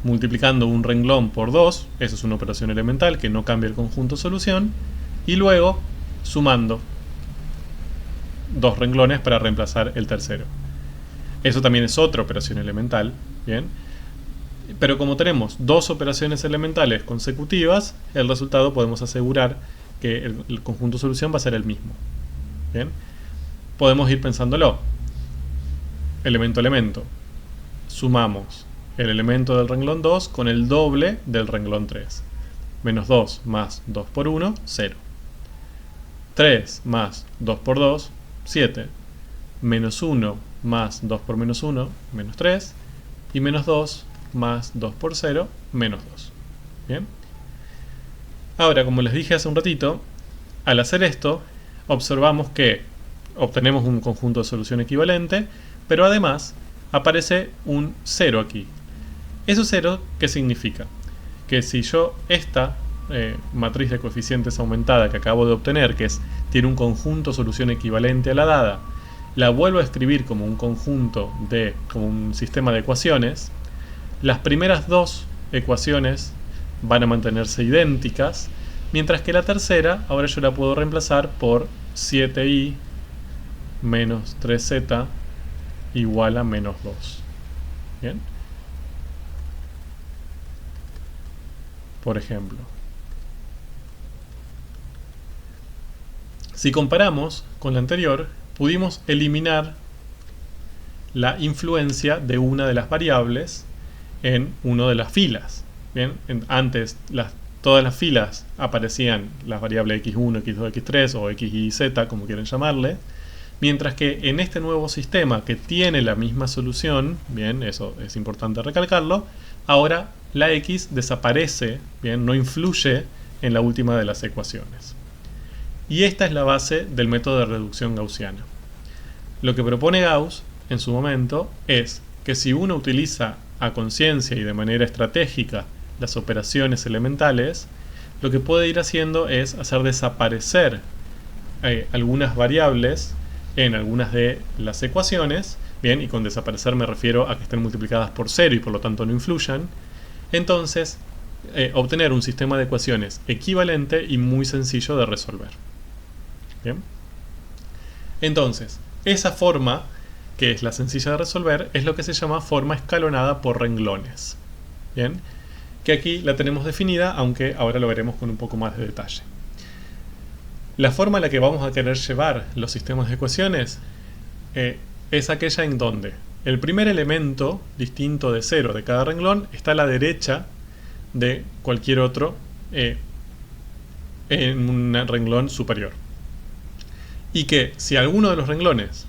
multiplicando un renglón por 2, eso es una operación elemental que no cambia el conjunto solución, y luego sumando dos renglones para reemplazar el tercero. Eso también es otra operación elemental, ¿bien? Pero como tenemos dos operaciones elementales consecutivas, el resultado podemos asegurar que el conjunto solución va a ser el mismo. ¿Bien? Podemos ir pensándolo. Elemento a elemento. Sumamos el elemento del renglón 2 con el doble del renglón 3. Menos 2 más 2 por 1, 0. 3 más 2 por 2, 7. Menos 1 más 2 por menos 1, menos 3. Y menos 2 más 2 por 0, menos 2. ¿Bien? Ahora, como les dije hace un ratito, al hacer esto, observamos que obtenemos un conjunto de solución equivalente, pero además aparece un 0 aquí. ¿Eso 0 qué significa? Que si yo esta matriz de coeficientes aumentada que acabo de obtener, que tiene un conjunto solución equivalente a la dada, la vuelvo a escribir como un conjunto como un sistema de ecuaciones, las primeras dos ecuaciones van a mantenerse idénticas, mientras que la tercera, ahora yo la puedo reemplazar por 7i menos 3z igual a menos 2. ¿Bien? Por ejemplo, si comparamos con la anterior, pudimos eliminar la influencia de una de las variables en una de las filas. Bien, antes todas las filas aparecían las variables x1, x2, x3 o x y z, como quieran llamarle, mientras que en este nuevo sistema que tiene la misma solución, bien, eso es importante recalcarlo, ahora la x desaparece, bien, no influye en la última de las ecuaciones. Y esta es la base del método de reducción gaussiana. Lo que propone Gauss en su momento es que si uno utiliza a conciencia y de manera estratégica las operaciones elementales, lo que puede ir haciendo es hacer desaparecer algunas variables en algunas de las ecuaciones, bien, y con desaparecer me refiero a que estén multiplicadas por 0 y por lo tanto no influyan. Entonces, obtener un sistema de ecuaciones equivalente y muy sencillo de resolver. Bien. Entonces, esa forma, que es la sencilla de resolver, es lo que se llama forma escalonada por renglones. Bien, que aquí la tenemos definida, aunque ahora lo veremos con un poco más de detalle. La forma en la que vamos a querer llevar los sistemas de ecuaciones es aquella en donde el primer elemento distinto de 0 de cada renglón está a la derecha de cualquier otro en un renglón superior. Y que si alguno de los renglones,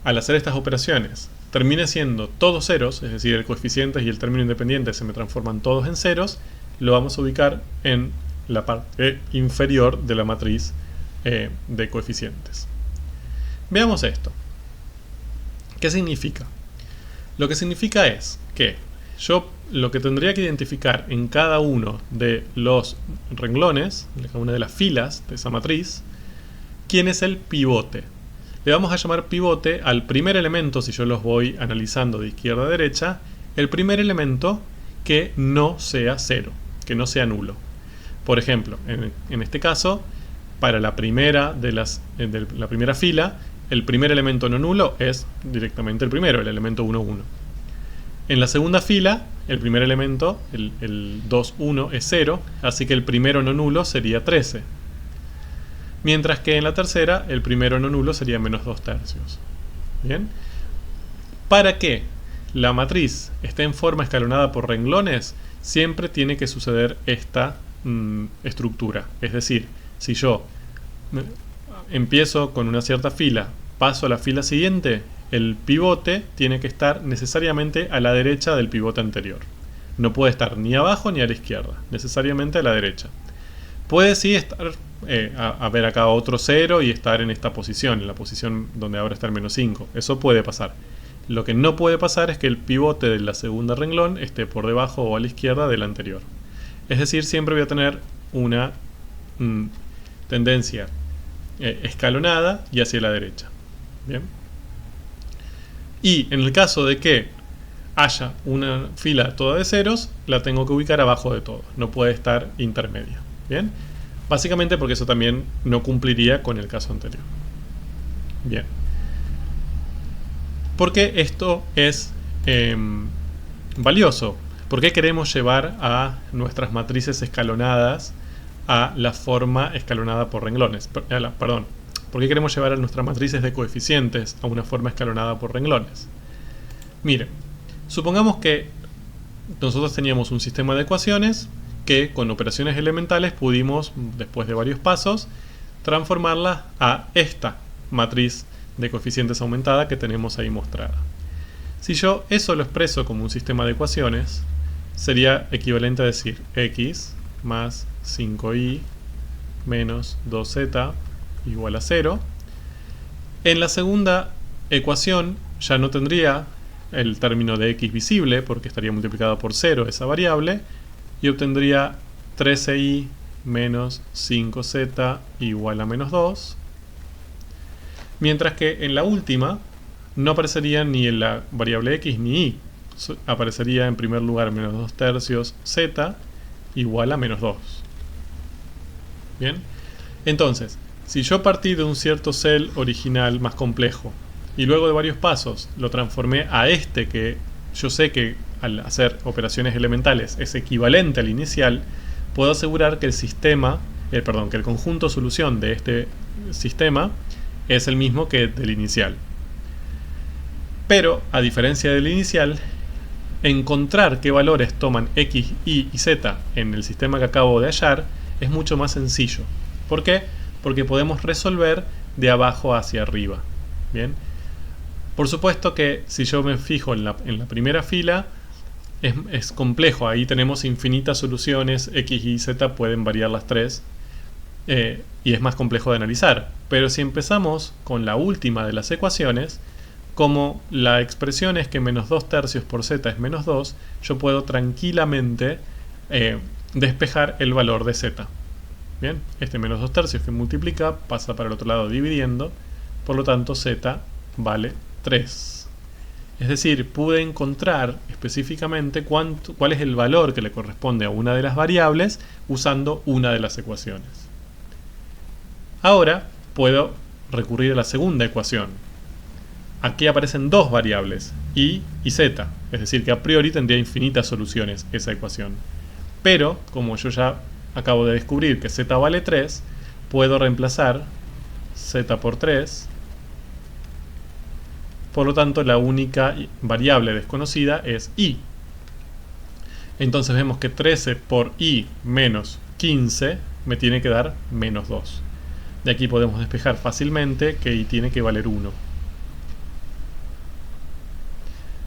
al hacer estas operaciones, termine siendo todos ceros, es decir, el coeficiente y el término independiente se me transforman todos en ceros, lo vamos a ubicar en la parte inferior de la matriz de coeficientes. Veamos esto. ¿Qué significa? Lo que significa es que yo lo que tendría que identificar en cada uno de los renglones, en cada una de las filas de esa matriz, quién es el pivote. Le vamos a llamar pivote al primer elemento, si yo los voy analizando de izquierda a derecha, el primer elemento que no sea 0, que no sea nulo. Por ejemplo, en este caso, para la primera de la primera fila, el primer elemento no nulo es directamente el primero, el elemento 1, 1. En la segunda fila, el primer elemento, el 2, 1, es 0, así que el primero no nulo sería 13. mientras que en la tercera el primero no nulo sería menos 2/3. Bien. Para que la matriz esté en forma escalonada por renglones, siempre tiene que suceder esta estructura. Es decir, si yo empiezo con una cierta fila, paso a la fila siguiente, el pivote tiene que estar necesariamente a la derecha del pivote anterior. No puede estar ni abajo ni a la izquierda, necesariamente a la derecha. Puede sí estar, haber acá otro 0 y estar en esta posición, en la posición donde ahora está el menos 5. Eso puede pasar. Lo que no puede pasar es que el pivote de la segunda renglón esté por debajo o a la izquierda del anterior. Es decir, siempre voy a tener una tendencia escalonada y hacia la derecha. Bien. Y en el caso de que haya una fila toda de ceros, la tengo que ubicar abajo de todo. No puede estar intermedia. Bien. Básicamente porque eso también no cumpliría con el caso anterior. Bien. ¿Por qué esto es valioso? ¿Por qué queremos llevar a nuestras matrices escalonadas a la forma escalonada por renglones? Perdón. ¿Por qué queremos llevar a nuestras matrices de coeficientes a una forma escalonada por renglones? Miren, supongamos que nosotros teníamos un sistema de ecuaciones que con operaciones elementales pudimos, después de varios pasos, transformarla a esta matriz de coeficientes aumentada que tenemos ahí mostrada. Si yo eso lo expreso como un sistema de ecuaciones, sería equivalente a decir x más 5y menos 2z igual a 0. En la segunda ecuación ya no tendría el término de x visible porque estaría multiplicado por 0 esa variable y obtendría 13y menos 5z igual a menos 2. Mientras que en la última no aparecería ni la variable x ni y. Aparecería en primer lugar menos 2/3 z igual a menos 2. Bien. Entonces, si yo partí de un cierto cel original más complejo y luego de varios pasos lo transformé a este que yo sé que al hacer operaciones elementales es equivalente al inicial, puedo asegurar que el sistema, que el conjunto solución de este sistema es el mismo que del inicial. Pero, a diferencia del inicial, encontrar qué valores toman x, y y z en el sistema que acabo de hallar es mucho más sencillo. ¿Por qué? Porque podemos resolver de abajo hacia arriba. Bien. Por supuesto que si yo me fijo en la primera fila, es complejo. Ahí tenemos infinitas soluciones, x y z pueden variar las tres. Y es más complejo de analizar. Pero si empezamos con la última de las ecuaciones, como la expresión es que menos 2/3 por z es menos 2, yo puedo tranquilamente despejar el valor de z. Bien, este menos 2/3 que multiplica pasa para el otro lado dividiendo, por lo tanto z vale 3. Es decir, pude encontrar específicamente cuál es el valor que le corresponde a una de las variables usando una de las ecuaciones. Ahora puedo recurrir a la segunda ecuación. Aquí aparecen dos variables, y z, es decir que a priori tendría infinitas soluciones esa ecuación. Pero, como yo ya acabo de descubrir que z vale 3, puedo reemplazar z por 3. Por lo tanto, la única variable desconocida es y. Entonces vemos que 13 por y menos 15 me tiene que dar menos 2. De aquí podemos despejar fácilmente que y tiene que valer 1.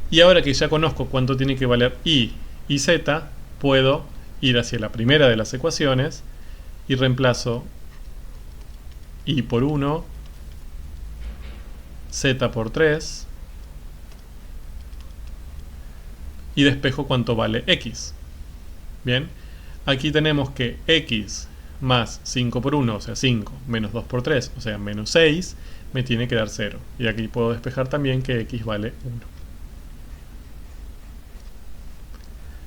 Y ahora que ya conozco cuánto tiene que valer y z, puedo ir hacia la primera de las ecuaciones y reemplazo y por 1, z por 3 y despejo cuánto vale x. Bien, aquí tenemos que x más 5 por 1, o sea 5, menos 2 por 3, o sea menos 6, me tiene que dar 0. Y aquí puedo despejar también que x vale 1.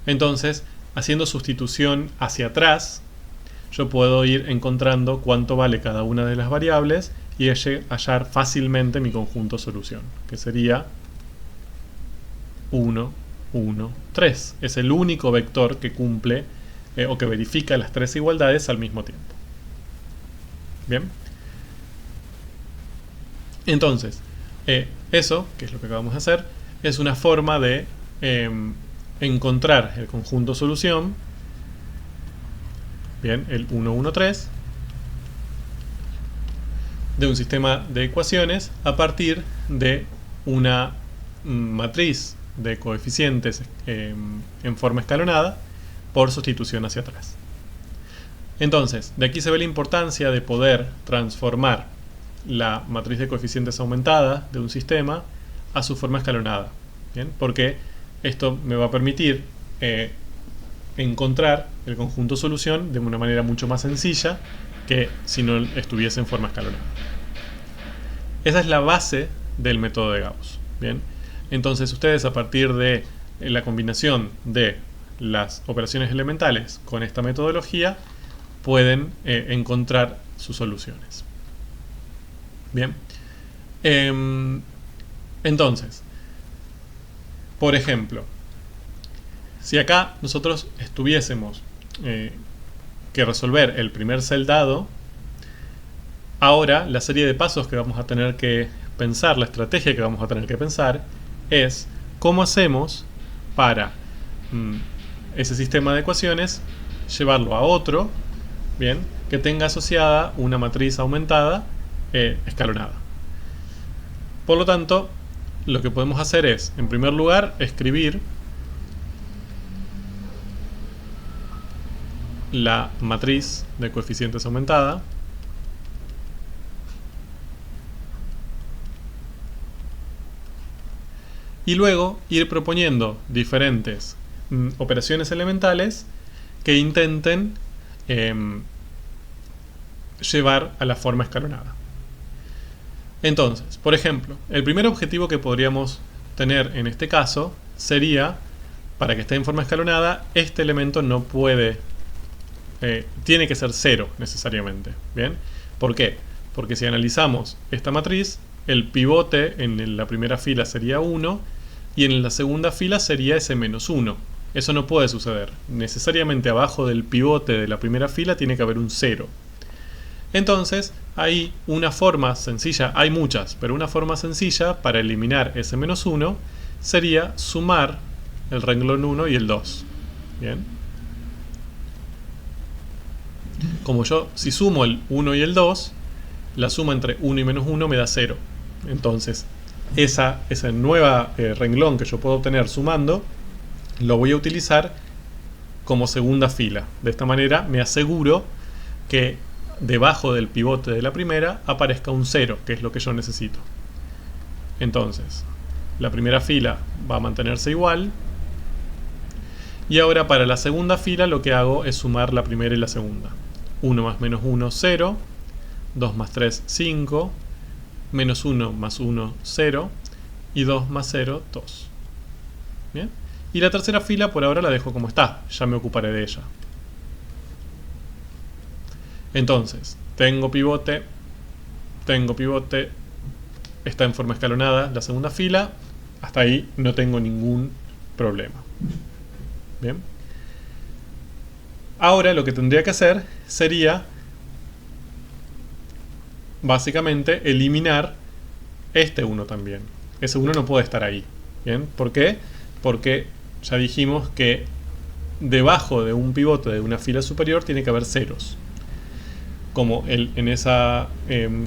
Entonces, haciendo sustitución hacia atrás, yo puedo ir encontrando cuánto vale cada una de las variables y hallar fácilmente mi conjunto solución, que sería 1, 1, 3. Es el único vector que cumple o que verifica las tres igualdades al mismo tiempo. Bien, Entonces, eso, que es lo que acabamos de hacer, es una forma de encontrar el conjunto solución, bien, el 1, 1, 3, de un sistema de ecuaciones a partir de una matriz de coeficientes en forma escalonada por sustitución hacia atrás. Entonces, de aquí se ve la importancia de poder transformar la matriz de coeficientes aumentada de un sistema a su forma escalonada, ¿bien? Porque esto me va a permitir encontrar el conjunto solución de una manera mucho más sencilla que si no estuviese en forma escalonada. Esa es la base del método de Gauss, ¿bien? Entonces ustedes, a partir de la combinación de las operaciones elementales con esta metodología, pueden encontrar sus soluciones. Bien. Entonces, por ejemplo, si acá nosotros tuviésemos que resolver el primer celdado, ahora la serie de pasos que vamos a tener que pensar, la estrategia que vamos a tener que pensar es cómo hacemos para ese sistema de ecuaciones llevarlo a otro, bien, que tenga asociada una matriz aumentada escalonada. Por lo tanto, lo que podemos hacer es, en primer lugar, escribir la matriz de coeficientes aumentada, y luego ir proponiendo diferentes operaciones elementales que intenten llevar a la forma escalonada. Entonces, por ejemplo, el primer objetivo que podríamos tener en este caso sería, para que esté en forma escalonada, este elemento no puede, tiene que ser 0 necesariamente, ¿bien? ¿Por qué? Porque si analizamos esta matriz, el pivote en la primera fila sería 1 y en la segunda fila sería ese menos 1. Eso no puede suceder. Necesariamente abajo del pivote de la primera fila tiene que haber un 0. Entonces, hay una forma sencilla, hay muchas, pero una forma sencilla para eliminar ese menos 1 sería sumar el renglón 1 y el 2. ¿Bien? Como yo, si sumo el 1 y el 2, la suma entre 1 y menos 1 me da 0. Entonces, ese nuevo renglón que yo puedo obtener sumando, lo voy a utilizar como segunda fila. De esta manera me aseguro que debajo del pivote de la primera aparezca un 0, que es lo que yo necesito. Entonces, la primera fila va a mantenerse igual. Y ahora para la segunda fila lo que hago es sumar la primera y la segunda. 1 más menos 1, 0. 2 más 3, 5. Menos 1 más 1, 0. Y 2 más 0, 2. ¿Bien? Y la tercera fila por ahora la dejo como está. Ya me ocuparé de ella. Entonces, tengo pivote, está en forma escalonada la segunda fila, hasta ahí no tengo ningún problema. Bien. Ahora lo que tendría que hacer sería básicamente eliminar este 1 también. Ese 1 no puede estar ahí. ¿Bien? ¿Por qué? Porque ya dijimos que debajo de un pivote de una fila superior tiene que haber ceros. Como en esa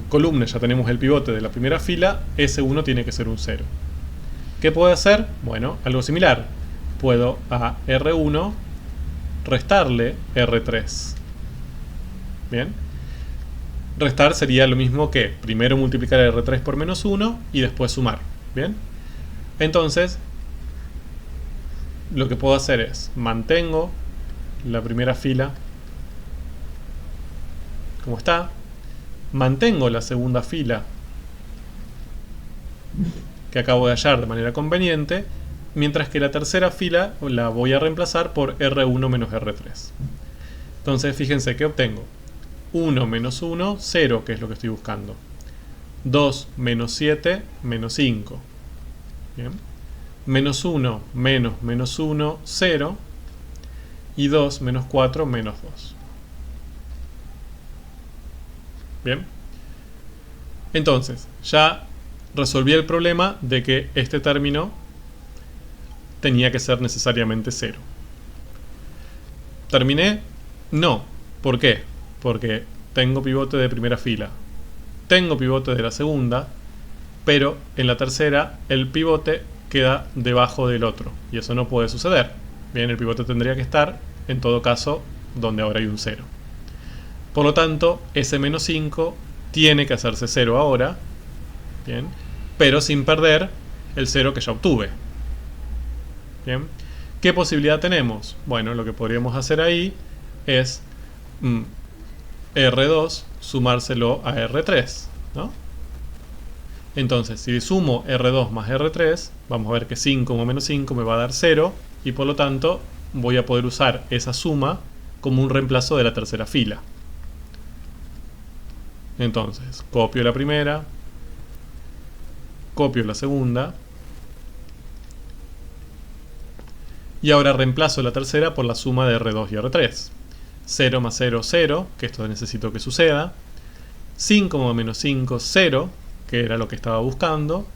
columna ya tenemos el pivote de la primera fila, ese 1 tiene que ser un 0. ¿Qué puedo hacer? Bueno, algo similar. Puedo a R1 restarle R3. ¿Bien? Restar sería lo mismo que primero multiplicar R3 por menos 1 y después sumar. ¿Bien? Entonces, lo que puedo hacer es, mantengo la primera fila como está, mantengo la segunda fila que acabo de hallar de manera conveniente, mientras que la tercera fila la voy a reemplazar por R1 menos R3. Entonces fíjense que obtengo 1 menos 1, 0, que es lo que estoy buscando. 2 menos 7, menos 5. Bien. Menos 1 menos menos 1, 0. Y 2 menos 4, menos 2. Bien. Entonces, ya resolví el problema de que este término tenía que ser necesariamente 0. ¿Terminé? No. ¿Por qué? Porque tengo pivote de primera fila, tengo pivote de la segunda, pero en la tercera el pivote queda debajo del otro, y eso no puede suceder. Bien, el pivote tendría que estar, en todo caso, donde ahora hay un 0. Por lo tanto, ese menos 5 tiene que hacerse 0 ahora, bien, pero sin perder el 0 que ya obtuve. Bien. ¿Qué posibilidad tenemos? Bueno, lo que podríamos hacer ahí es R2 sumárselo a R3, ¿no? Entonces, si sumo R2 más R3, vamos a ver que 5 más menos 5 me va a dar 0, y por lo tanto voy a poder usar esa suma como un reemplazo de la tercera fila. Entonces, copio la primera, copio la segunda, y ahora reemplazo la tercera por la suma de R2 y R3. 0 más 0, 0, que esto necesito que suceda. 5 más menos 5, 0, que era lo que estaba buscando.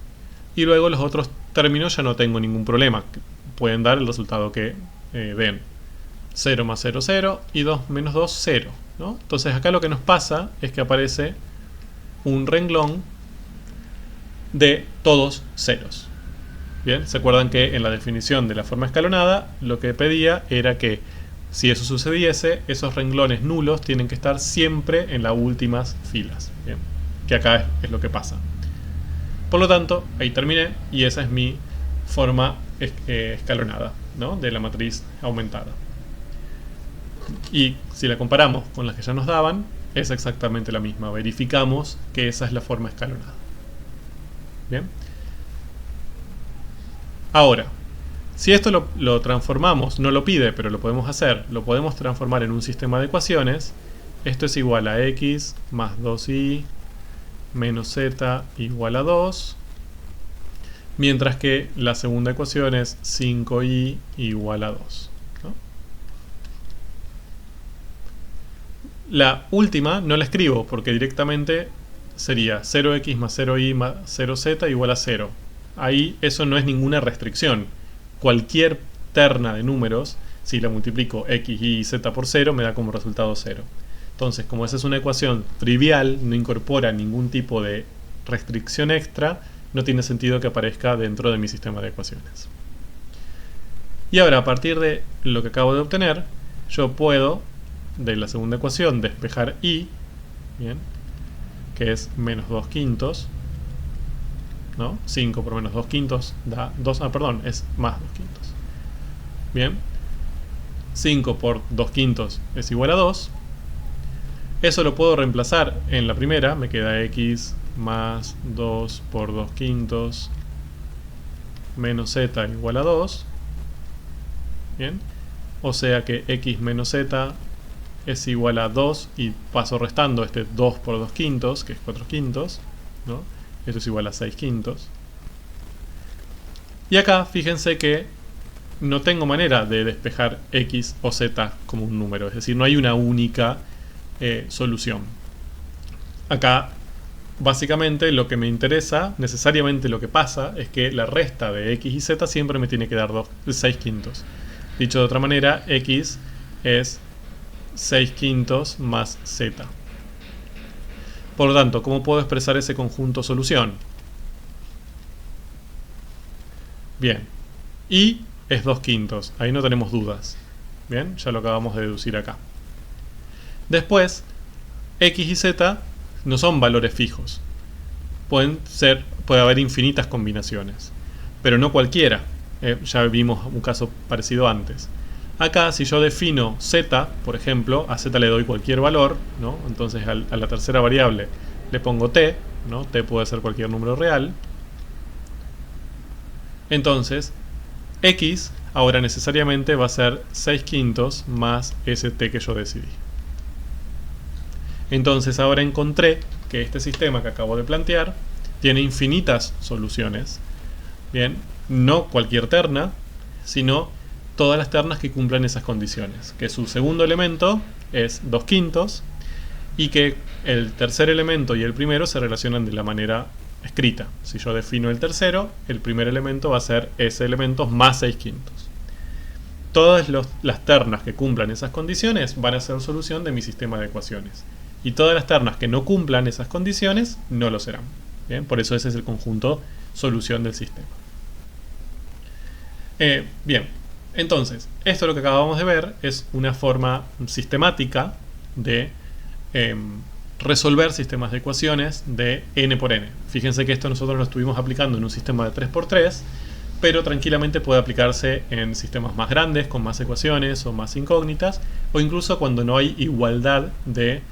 Y luego los otros términos ya no tengo ningún problema. Pueden dar el resultado que den. 0 más 0, 0, y 2 menos 2, 0, ¿no? Entonces acá lo que nos pasa es que aparece un renglón de todos ceros. Bien, ¿se acuerdan que en la definición de la forma escalonada lo que pedía era que si eso sucediese, esos renglones nulos tienen que estar siempre en las últimas filas? Bien, que acá es lo que pasa. Por lo tanto, ahí terminé, y esa es mi forma escalonada, ¿no?, de la matriz aumentada. Y si la comparamos con las que ya nos daban, es exactamente la misma. Verificamos que esa es la forma escalonada. Bien. Ahora, si esto lo transformamos, no lo pide, pero lo podemos hacer, lo podemos transformar en un sistema de ecuaciones. Esto es igual a x más 2y menos z igual a 2, mientras que la segunda ecuación es 5y igual a 2, ¿no? La última no la escribo porque directamente sería 0x más 0y más 0z igual a 0. Ahí eso no es ninguna restricción. Cualquier terna de números, si la multiplico x, y y z por 0, me da como resultado 0. Entonces, como esa es una ecuación trivial, no incorpora ningún tipo de restricción extra, no tiene sentido que aparezca dentro de mi sistema de ecuaciones. Y ahora, a partir de lo que acabo de obtener, yo puedo, de la segunda ecuación, despejar y, bien, que es menos 2 quintos, ¿no? 5 por menos 2 quintos da 2, es más 2 quintos. Bien, 5 por 2 quintos es igual a 2. Eso lo puedo reemplazar en la primera, me queda x más 2 por 2 quintos menos z igual a 2. Bien, o sea que x menos z es igual a 2, y paso restando este 2 por 2 quintos, que es 4 quintos, ¿no? Esto es igual a 6 quintos. Y acá fíjense que no tengo manera de despejar x o z como un número, es decir, no hay una única solución. Acá básicamente lo que me interesa, necesariamente lo que pasa, es que la resta de x y z siempre me tiene que dar 6 quintos. Dicho de otra manera, x es 6 quintos más z. Por lo tanto, ¿cómo puedo expresar ese conjunto solución? Bien, y es 2 quintos, ahí no tenemos dudas. Bien, ya lo acabamos de deducir acá. Después, x y z no son valores fijos. Puede haber infinitas combinaciones, pero no cualquiera. Ya vimos un caso parecido antes. Acá, si yo defino z, por ejemplo, a z le doy cualquier valor, ¿no? Entonces a la tercera variable le pongo t, ¿no? T puede ser cualquier número real. Entonces, x ahora necesariamente va a ser 6 quintos más ese t que yo decidí. Entonces ahora encontré que este sistema que acabo de plantear tiene infinitas soluciones. Bien, no cualquier terna, sino todas las ternas que cumplan esas condiciones, que su segundo elemento es 2 quintos y que el tercer elemento y el primero se relacionan de la manera escrita. Si yo defino el tercero, el primer elemento va a ser ese elemento más 6/5. Todas las ternas que cumplan esas condiciones van a ser solución de mi sistema de ecuaciones. Y todas las ternas que no cumplan esas condiciones no lo serán. ¿Bien? Por eso ese es el conjunto solución del sistema. Bien, entonces, esto lo que acabamos de ver es una forma sistemática de resolver sistemas de ecuaciones de n por n. Fíjense que esto nosotros lo estuvimos aplicando en un sistema de 3×3, pero tranquilamente puede aplicarse en sistemas más grandes, con más ecuaciones o más incógnitas, o incluso cuando no hay igualdad de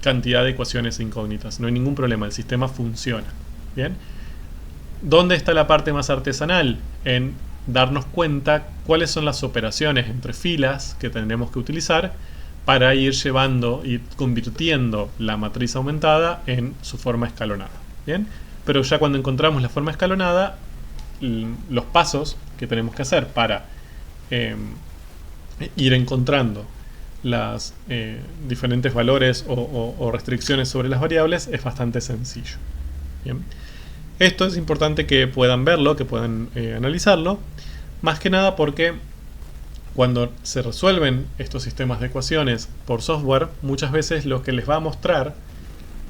cantidad de ecuaciones incógnitas. No hay ningún problema, el sistema funciona. ¿Bien? ¿Dónde está la parte más artesanal? En darnos cuenta cuáles son las operaciones entre filas que tendremos que utilizar para ir llevando y convirtiendo la matriz aumentada en su forma escalonada. ¿Bien? Pero ya cuando encontramos la forma escalonada, los pasos que tenemos que hacer para ir encontrando los diferentes valores o restricciones sobre las variables es bastante sencillo. Bien. Esto es importante que puedan verlo, que puedan analizarlo, más que nada porque cuando se resuelven estos sistemas de ecuaciones por software, muchas veces lo que les va a mostrar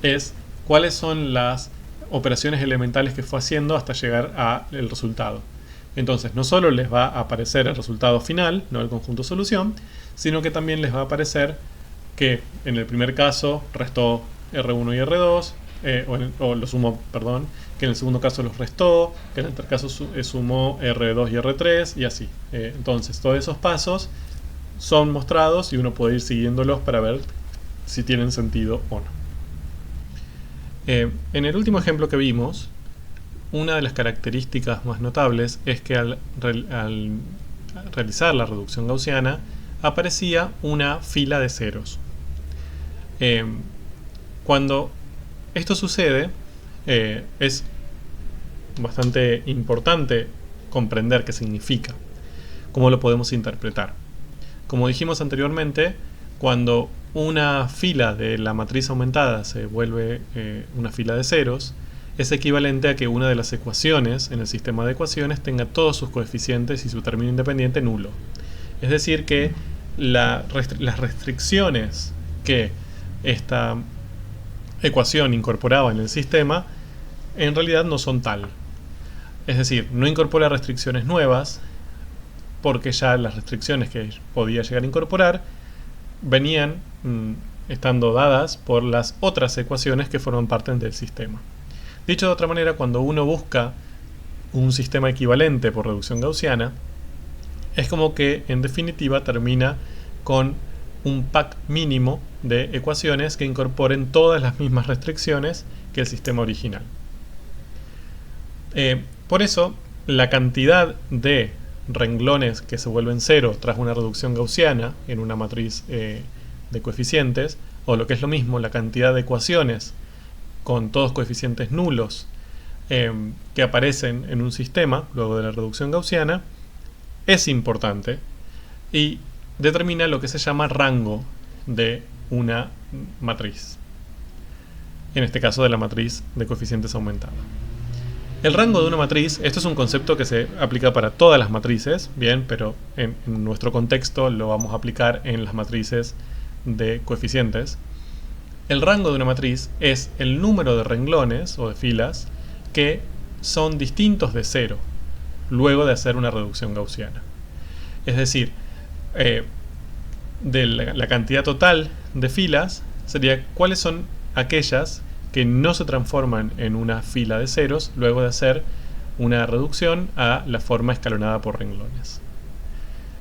es cuáles son las operaciones elementales que fue haciendo hasta llegar al resultado. Entonces no solo les va a aparecer el resultado final, no el conjunto solución, sino que también les va a aparecer que en el primer caso restó R1 y R2, o lo sumó, perdón, que en el segundo caso los restó, que en el tercer caso sumó R2 y R3 y así. Entonces todos esos pasos son mostrados y uno puede ir siguiéndolos para ver si tienen sentido o no. En el último ejemplo que vimos, una de las características más notables es que al realizar la reducción gaussiana aparecía una fila de ceros. Cuando esto sucede, es bastante importante comprender qué significa, cómo lo podemos interpretar. Como dijimos anteriormente, cuando una fila de la matriz aumentada se vuelve una fila de ceros, es equivalente a que una de las ecuaciones en el sistema de ecuaciones tenga todos sus coeficientes y su término independiente nulo. Es decir que las restricciones que esta ecuación incorporaba en el sistema en realidad no son tal. Es decir, no incorpora restricciones nuevas porque ya las restricciones que podía llegar a incorporar venían estando dadas por las otras ecuaciones que forman parte del sistema. Dicho de otra manera, cuando uno busca un sistema equivalente por reducción gaussiana, es como que en definitiva termina con un pack mínimo de ecuaciones que incorporen todas las mismas restricciones que el sistema original. Por eso, la cantidad de renglones que se vuelven cero tras una reducción gaussiana en una matriz de coeficientes, o lo que es lo mismo, la cantidad de ecuaciones con todos coeficientes nulos que aparecen en un sistema luego de la reducción gaussiana, es importante y determina lo que se llama rango de una matriz, en este caso de la matriz de coeficientes aumentada. El rango de una matriz, esto es un concepto que se aplica para todas las matrices, bien, pero en nuestro contexto lo vamos a aplicar en las matrices de coeficientes. El rango de una matriz es el número de renglones o de filas que son distintos de cero luego de hacer una reducción gaussiana. Es decir, de la cantidad total de filas sería cuáles son aquellas que no se transforman en una fila de ceros luego de hacer una reducción a la forma escalonada por renglones.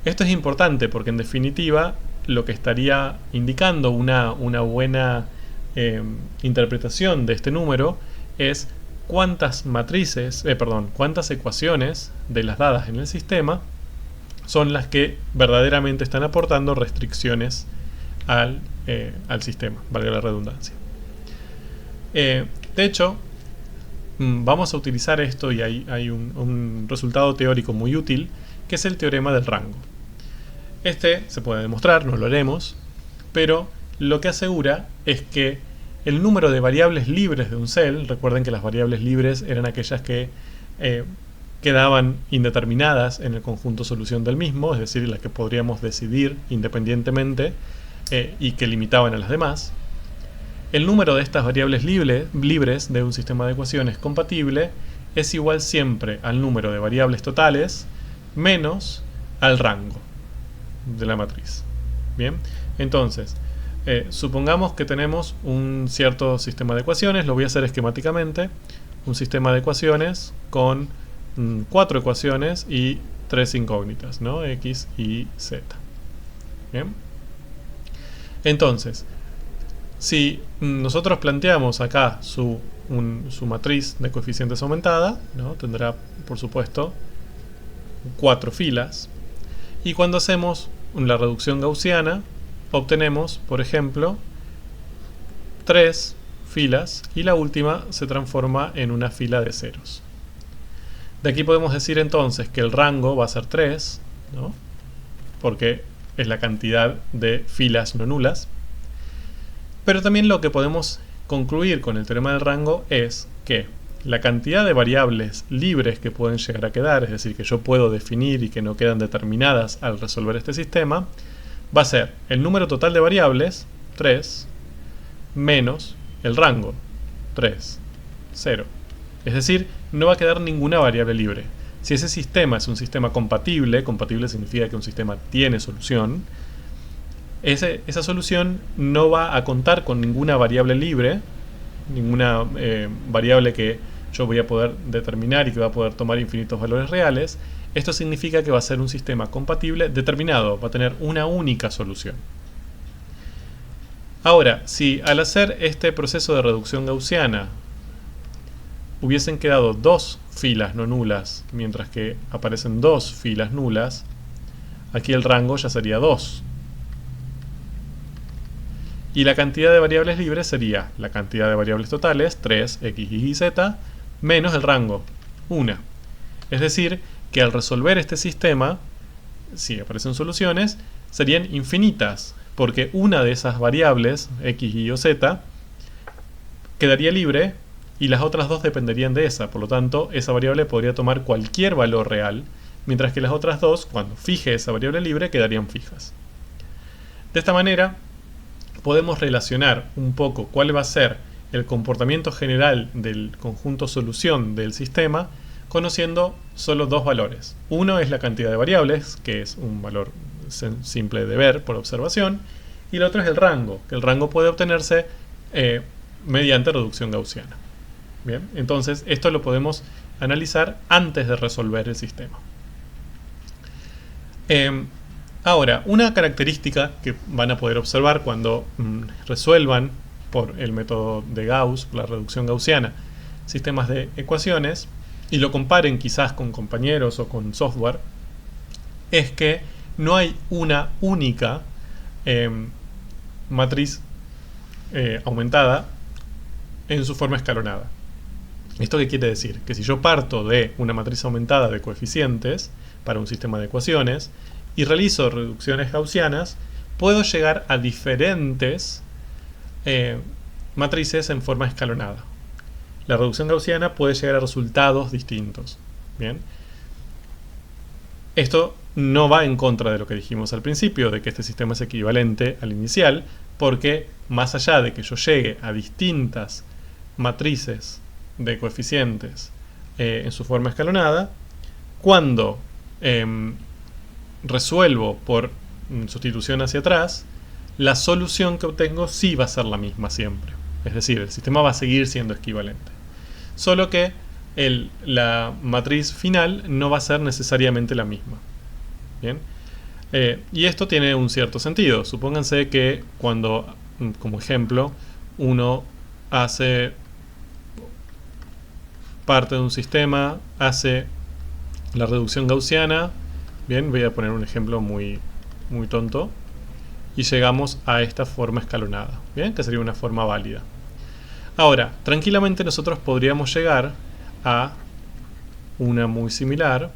Esto es importante porque en definitiva lo que estaría indicando una buena interpretación de este número es cuántas cuántas ecuaciones de las dadas en el sistema son las que verdaderamente están aportando restricciones al sistema, valga la redundancia. De hecho, vamos a utilizar esto y hay un resultado teórico muy útil, que es el teorema del rango. Este se puede demostrar, no lo haremos, pero lo que asegura es que el número de variables libres de un cell. Recuerden que las variables libres eran aquellas que quedaban indeterminadas en el conjunto solución del mismo, es decir, las que podríamos decidir independientemente y que limitaban a las demás. El número de estas variables libres de un sistema de ecuaciones compatible es igual siempre al número de variables totales menos al rango de la matriz. Bien, entonces supongamos que tenemos un cierto sistema de ecuaciones. Lo voy a hacer esquemáticamente. Un sistema de ecuaciones con 4 ecuaciones y 3 incógnitas, ¿no? X, Y, Z. Bien. Entonces, si nosotros planteamos acá su matriz de coeficientes aumentada, ¿no? Tendrá, por supuesto, 4 filas. Y cuando hacemos la reducción gaussiana, obtenemos, por ejemplo, 3 filas y la última se transforma en una fila de ceros. De aquí podemos decir entonces que el rango va a ser 3, ¿no? Porque es la cantidad de filas no nulas. Pero también lo que podemos concluir con el teorema del rango es que la cantidad de variables libres que pueden llegar a quedar, es decir, que yo puedo definir y que no quedan determinadas al resolver este sistema, va a ser el número total de variables, 3, menos el rango, 3, 0. Es decir, no va a quedar ninguna variable libre. Si ese sistema es un sistema compatible, compatible significa que un sistema tiene solución, esa solución no va a contar con ninguna variable libre, ninguna variable que yo voy a poder determinar y que va a poder tomar infinitos valores reales. Esto significa que va a ser un sistema compatible determinado, va a tener una única solución. Ahora, si al hacer este proceso de reducción gaussiana hubiesen quedado 2 filas no nulas, mientras que aparecen 2 filas nulas, aquí el rango ya sería 2. Y la cantidad de variables libres sería la cantidad de variables totales, 3, X, Y, Z, menos el rango, 1. Es decir, que al resolver este sistema, si aparecen soluciones, serían infinitas, porque una de esas variables, X, Y o Z, quedaría libre y las otras dos dependerían de esa. Por lo tanto, esa variable podría tomar cualquier valor real, mientras que las otras dos, cuando fije esa variable libre, quedarían fijas. De esta manera, podemos relacionar un poco cuál va a ser el comportamiento general del conjunto solución del sistema conociendo solo 2 valores. Uno es la cantidad de variables, que es un valor simple de ver por observación, y el otro es el rango, que el rango puede obtenerse mediante reducción gaussiana. Bien, entonces esto lo podemos analizar antes de resolver el sistema. Ahora, una característica que van a poder observar cuando resuelvan por el método de Gauss, la reducción gaussiana, sistemas de ecuaciones, y lo comparen quizás con compañeros o con software, es que no hay una única matriz aumentada en su forma escalonada. ¿Esto qué quiere decir? Que si yo parto de una matriz aumentada de coeficientes para un sistema de ecuaciones y realizo reducciones gaussianas, puedo llegar a diferentes matrices en forma escalonada. La reducción gaussiana puede llegar a resultados distintos. Bien. Esto no va en contra de lo que dijimos al principio, de que este sistema es equivalente al inicial, porque más allá de que yo llegue a distintas matrices de coeficientes en su forma escalonada, cuando resuelvo por sustitución hacia atrás, la solución que obtengo sí va a ser la misma siempre. Es decir, el sistema va a seguir siendo equivalente. Solo que la matriz final no va a ser necesariamente la misma. Bien. Y esto tiene un cierto sentido. Supónganse que cuando, como ejemplo, uno hace parte de un sistema, hace la reducción gaussiana. Bien, voy a poner un ejemplo muy tonto. Y llegamos a esta forma escalonada. Bien, que sería una forma válida. Ahora, tranquilamente nosotros podríamos llegar a una muy similar.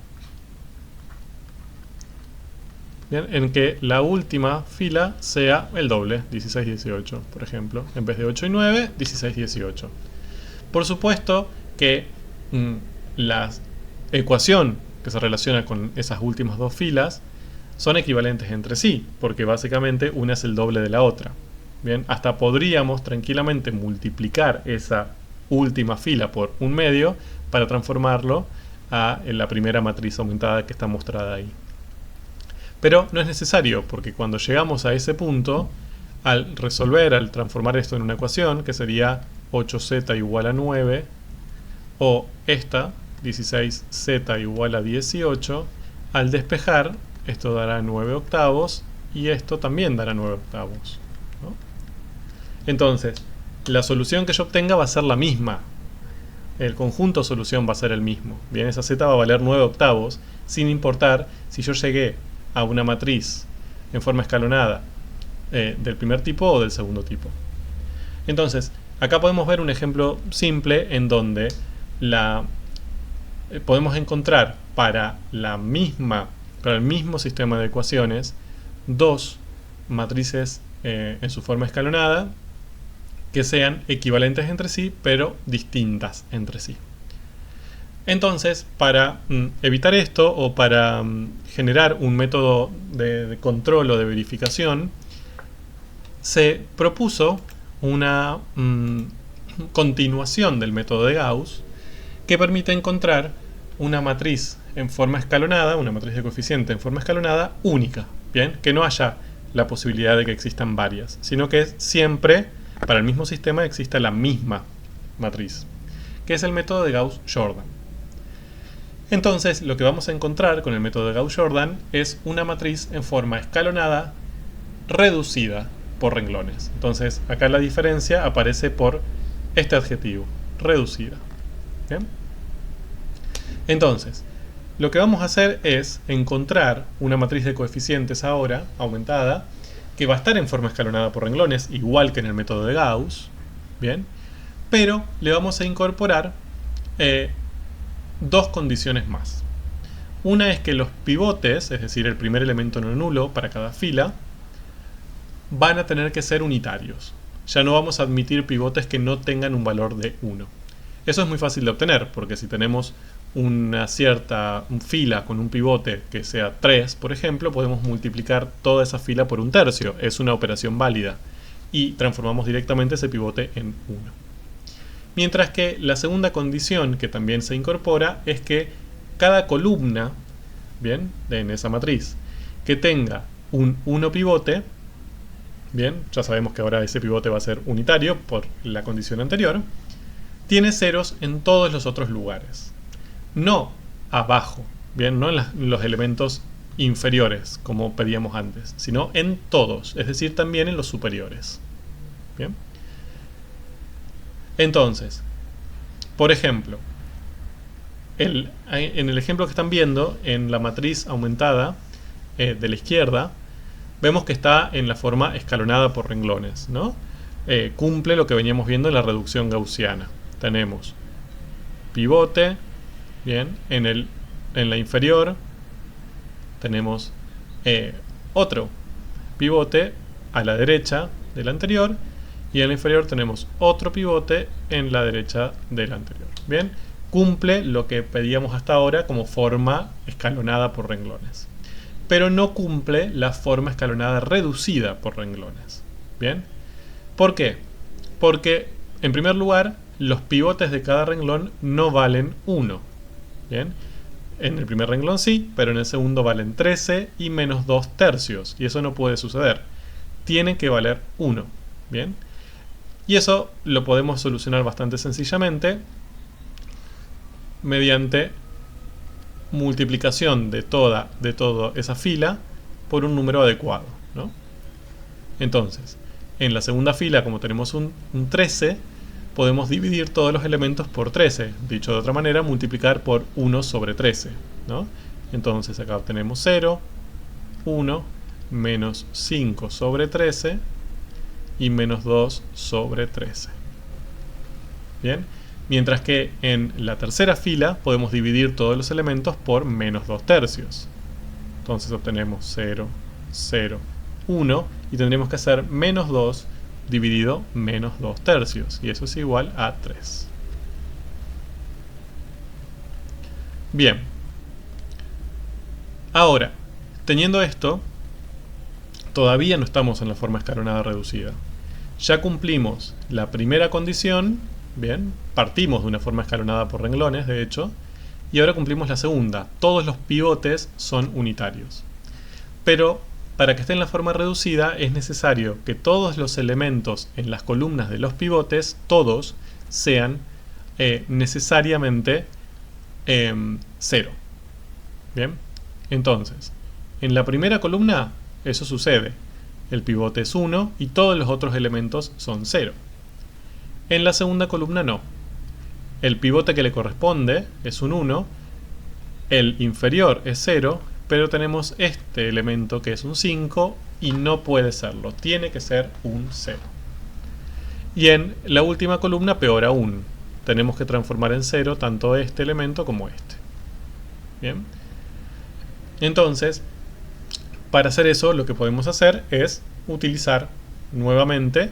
¿bien? En que la última fila sea el doble, 16, 18, por ejemplo. En vez de 8 y 9, 16, 18. Por supuesto que la ecuación que se relaciona con esas últimas dos filas son equivalentes entre sí, porque básicamente una es el doble de la otra. Bien, hasta podríamos tranquilamente multiplicar esa última fila por un medio para transformarlo en la primera matriz aumentada que está mostrada ahí. Pero no es necesario, porque cuando llegamos a ese punto, al transformar esto en una ecuación, que sería 8z igual a 9, o esta, 16z igual a 18, al despejar, esto dará 9 octavos, y esto también dará 9 octavos, ¿no? Entonces, la solución que yo obtenga va a ser la misma. El conjunto solución va a ser el mismo. Bien, esa z va a valer 9 octavos, sin importar si yo llegué a una matriz en forma escalonada del primer tipo o del segundo tipo. Entonces, acá podemos ver un ejemplo simple en donde podemos encontrar para el mismo sistema de ecuaciones dos matrices en su forma escalonada que sean equivalentes entre sí, pero distintas entre sí. Entonces, para evitar esto o para generar un método de control o de verificación, se propuso una continuación del método de Gauss que permite encontrar una matriz en forma escalonada, una matriz de coeficiente en forma escalonada única, ¿bien? Que no haya la posibilidad de que existan varias, sino que siempre para el mismo sistema exista la misma matriz, que es el método de Gauss-Jordan. Entonces, lo que vamos a encontrar con el método de Gauss-Jordan es una matriz en forma escalonada reducida por renglones. Entonces, acá la diferencia aparece por este adjetivo, reducida. ¿Bien? Entonces, lo que vamos a hacer es encontrar una matriz de coeficientes ahora, aumentada, que va a estar en forma escalonada por renglones, igual que en el método de Gauss, ¿bien? Pero le vamos a incorporar dos condiciones más. Una es que los pivotes, es decir, el primer elemento no nulo para cada fila, van a tener que ser unitarios. Ya no vamos a admitir pivotes que no tengan un valor de 1. Eso es muy fácil de obtener, porque si tenemos una cierta fila con un pivote que sea 3, por ejemplo, podemos multiplicar toda esa fila por un tercio. Es una operación válida. Y transformamos directamente ese pivote en 1. Mientras que la segunda condición que también se incorpora es que cada columna, bien, en esa matriz, que tenga un 1 pivote, bien, ya sabemos que ahora ese pivote va a ser unitario por la condición anterior, tiene ceros en todos los otros lugares. No abajo, bien, no en los elementos inferiores, como pedíamos antes, sino en todos, es decir, también en los superiores. Bien. Entonces, por ejemplo, en el ejemplo que están viendo, en la matriz aumentada de la izquierda, vemos que está en la forma escalonada por renglones, ¿no? Cumple lo que veníamos viendo en la reducción gaussiana. Tenemos pivote, bien, en la inferior tenemos otro pivote a la derecha del anterior, y en la inferior tenemos otro pivote en la derecha del anterior. Bien, cumple lo que pedíamos hasta ahora como forma escalonada por renglones, pero no cumple la forma escalonada reducida por renglones. Bien, ¿por qué? Porque, en primer lugar, los pivotes de cada renglón no valen 1. Bien, en el primer renglón sí, pero en el segundo valen 13 y menos 2 tercios, y eso no puede suceder. Tiene que valer 1. Bien, y eso lo podemos solucionar bastante sencillamente mediante multiplicación de toda esa fila por un número adecuado, ¿no? Entonces, en la segunda fila, como tenemos un 13, podemos dividir todos los elementos por 13. Dicho de otra manera, multiplicar por 1 sobre 13, ¿no? Entonces acá obtenemos 0, 1, menos 5 sobre 13 y menos 2 sobre 13. Bien, mientras que en la tercera fila podemos dividir todos los elementos por menos 2 tercios. Entonces obtenemos 0, 0, 1, y tendríamos que hacer menos 2 dividido menos 2 tercios, y eso es igual a 3. Bien. Ahora, teniendo esto, todavía no estamos en la forma escalonada reducida. Ya cumplimos la primera condición, bien, partimos de una forma escalonada por renglones, de hecho, y ahora cumplimos la segunda. Todos los pivotes son unitarios. Pero para que esté en la forma reducida es necesario que todos los elementos en las columnas de los pivotes, todos, sean necesariamente 0. Bien, entonces, en la primera columna eso sucede. El pivote es 1 y todos los otros elementos son 0. En la segunda columna no. El pivote que le corresponde es un 1, el inferior es 0, pero tenemos este elemento que es un 5 y no puede serlo, tiene que ser un 0. Y en la última columna, peor aún, tenemos que transformar en 0 tanto este elemento como este. Bien. Entonces, para hacer eso, lo que podemos hacer es utilizar nuevamente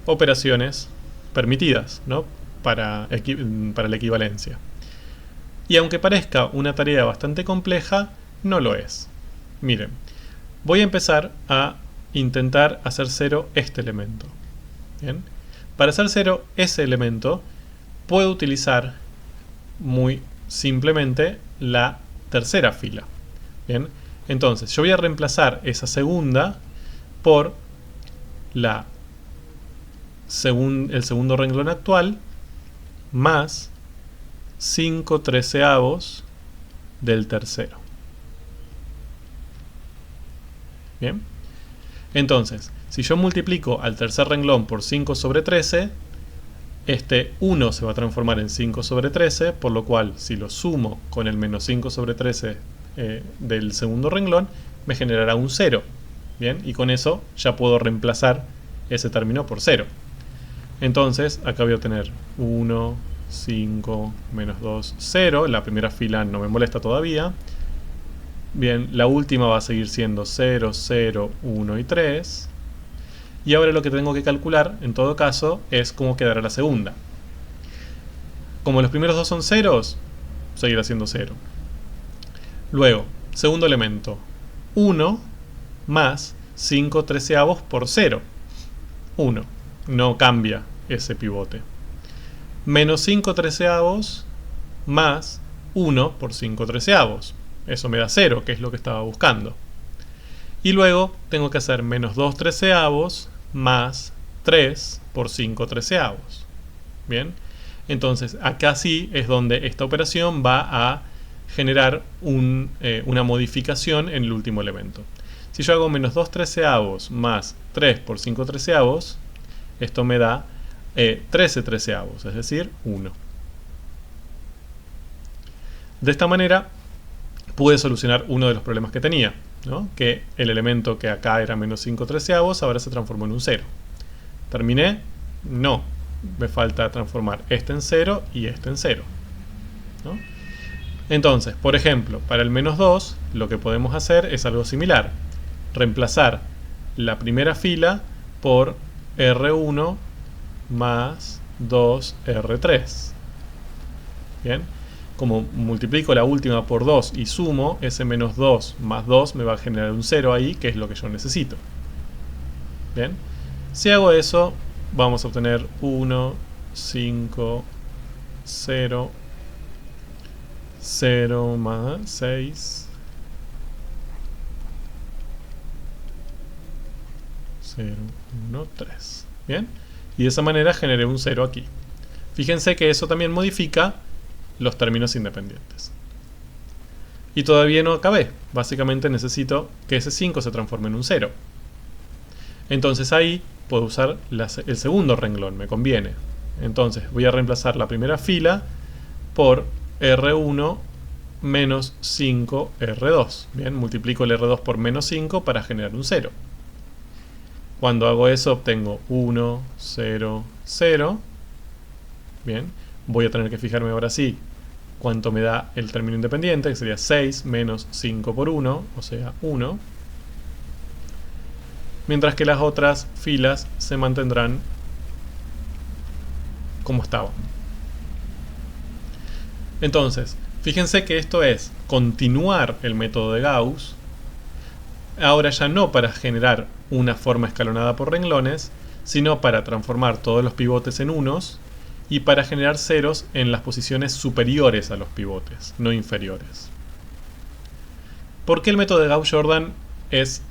operaciones permitidas, ¿no? para la equivalencia. Y aunque parezca una tarea bastante compleja, no lo es. Miren, voy a empezar a intentar hacer 0 este elemento. ¿Bien? Para hacer 0 ese elemento, puedo utilizar muy simplemente la tercera fila. ¿Bien? Entonces, yo voy a reemplazar esa segunda por el segundo renglón actual más 5/13 del tercero. Bien. Entonces, si yo multiplico al tercer renglón por 5/13, este 1 se va a transformar en 5/13, por lo cual si lo sumo con el menos 5/13 del segundo renglón, me generará un 0. Bien, y con eso ya puedo reemplazar ese término por 0. Entonces, acá voy a tener 1, 5, menos 2, 0. La primera fila no me molesta todavía. Bien, la última va a seguir siendo 0, 0, 1 y 3. Y ahora lo que tengo que calcular, en todo caso, es cómo quedará la segunda. Como los primeros dos son ceros, seguirá siendo 0. Luego, segundo elemento, 1 más 5/13 por 0. 1. No cambia ese pivote. Menos 5/13 más 1 por 5/13. Eso me da 0, que es lo que estaba buscando. Y luego tengo que hacer menos 2/13 más 3 por 5/13. Bien, entonces acá sí es donde esta operación va a generar una modificación en el último elemento. Si yo hago menos 2/13 más 3 por 5/13, esto me da 13/13, es decir, 1. De esta manera pude solucionar uno de los problemas que tenía, ¿no? Que el elemento que acá era menos 5/13 ahora se transformó en un 0. ¿Terminé? No. Me falta transformar este en 0 y este en 0, ¿no? Entonces, por ejemplo, para el menos 2, lo que podemos hacer es algo similar. Reemplazar la primera fila por R1 más 2R3. Bien. Como multiplico la última por 2 y sumo, ese menos 2 más 2 me va a generar un 0 ahí, que es lo que yo necesito. Bien. Si hago eso, vamos a obtener 1, 5, 0, 0 más 6, 0, 1, 3. Bien. Y de esa manera generé un 0 aquí. Fíjense que eso también modifica los términos independientes. Y todavía no acabé. Básicamente necesito que ese 5 se transforme en un 0. Entonces ahí puedo usar el segundo renglón, me conviene. Entonces voy a reemplazar la primera fila por R1 menos 5R2. Bien, multiplico el R2 por menos 5 para generar un 0. Cuando hago eso obtengo 1, 0, 0. Bien, voy a tener que fijarme ahora sí cuánto me da el término independiente, que sería 6 menos 5 por 1, o sea 1. mientras que las otras filas se mantendrán como estaban. Entonces, fíjense que esto es continuar el método de Gauss, ahora ya no para generar una forma escalonada por renglones, sino para transformar todos los pivotes en unos y para generar ceros en las posiciones superiores a los pivotes, no inferiores. ¿Por qué el método de Gauss-Jordan es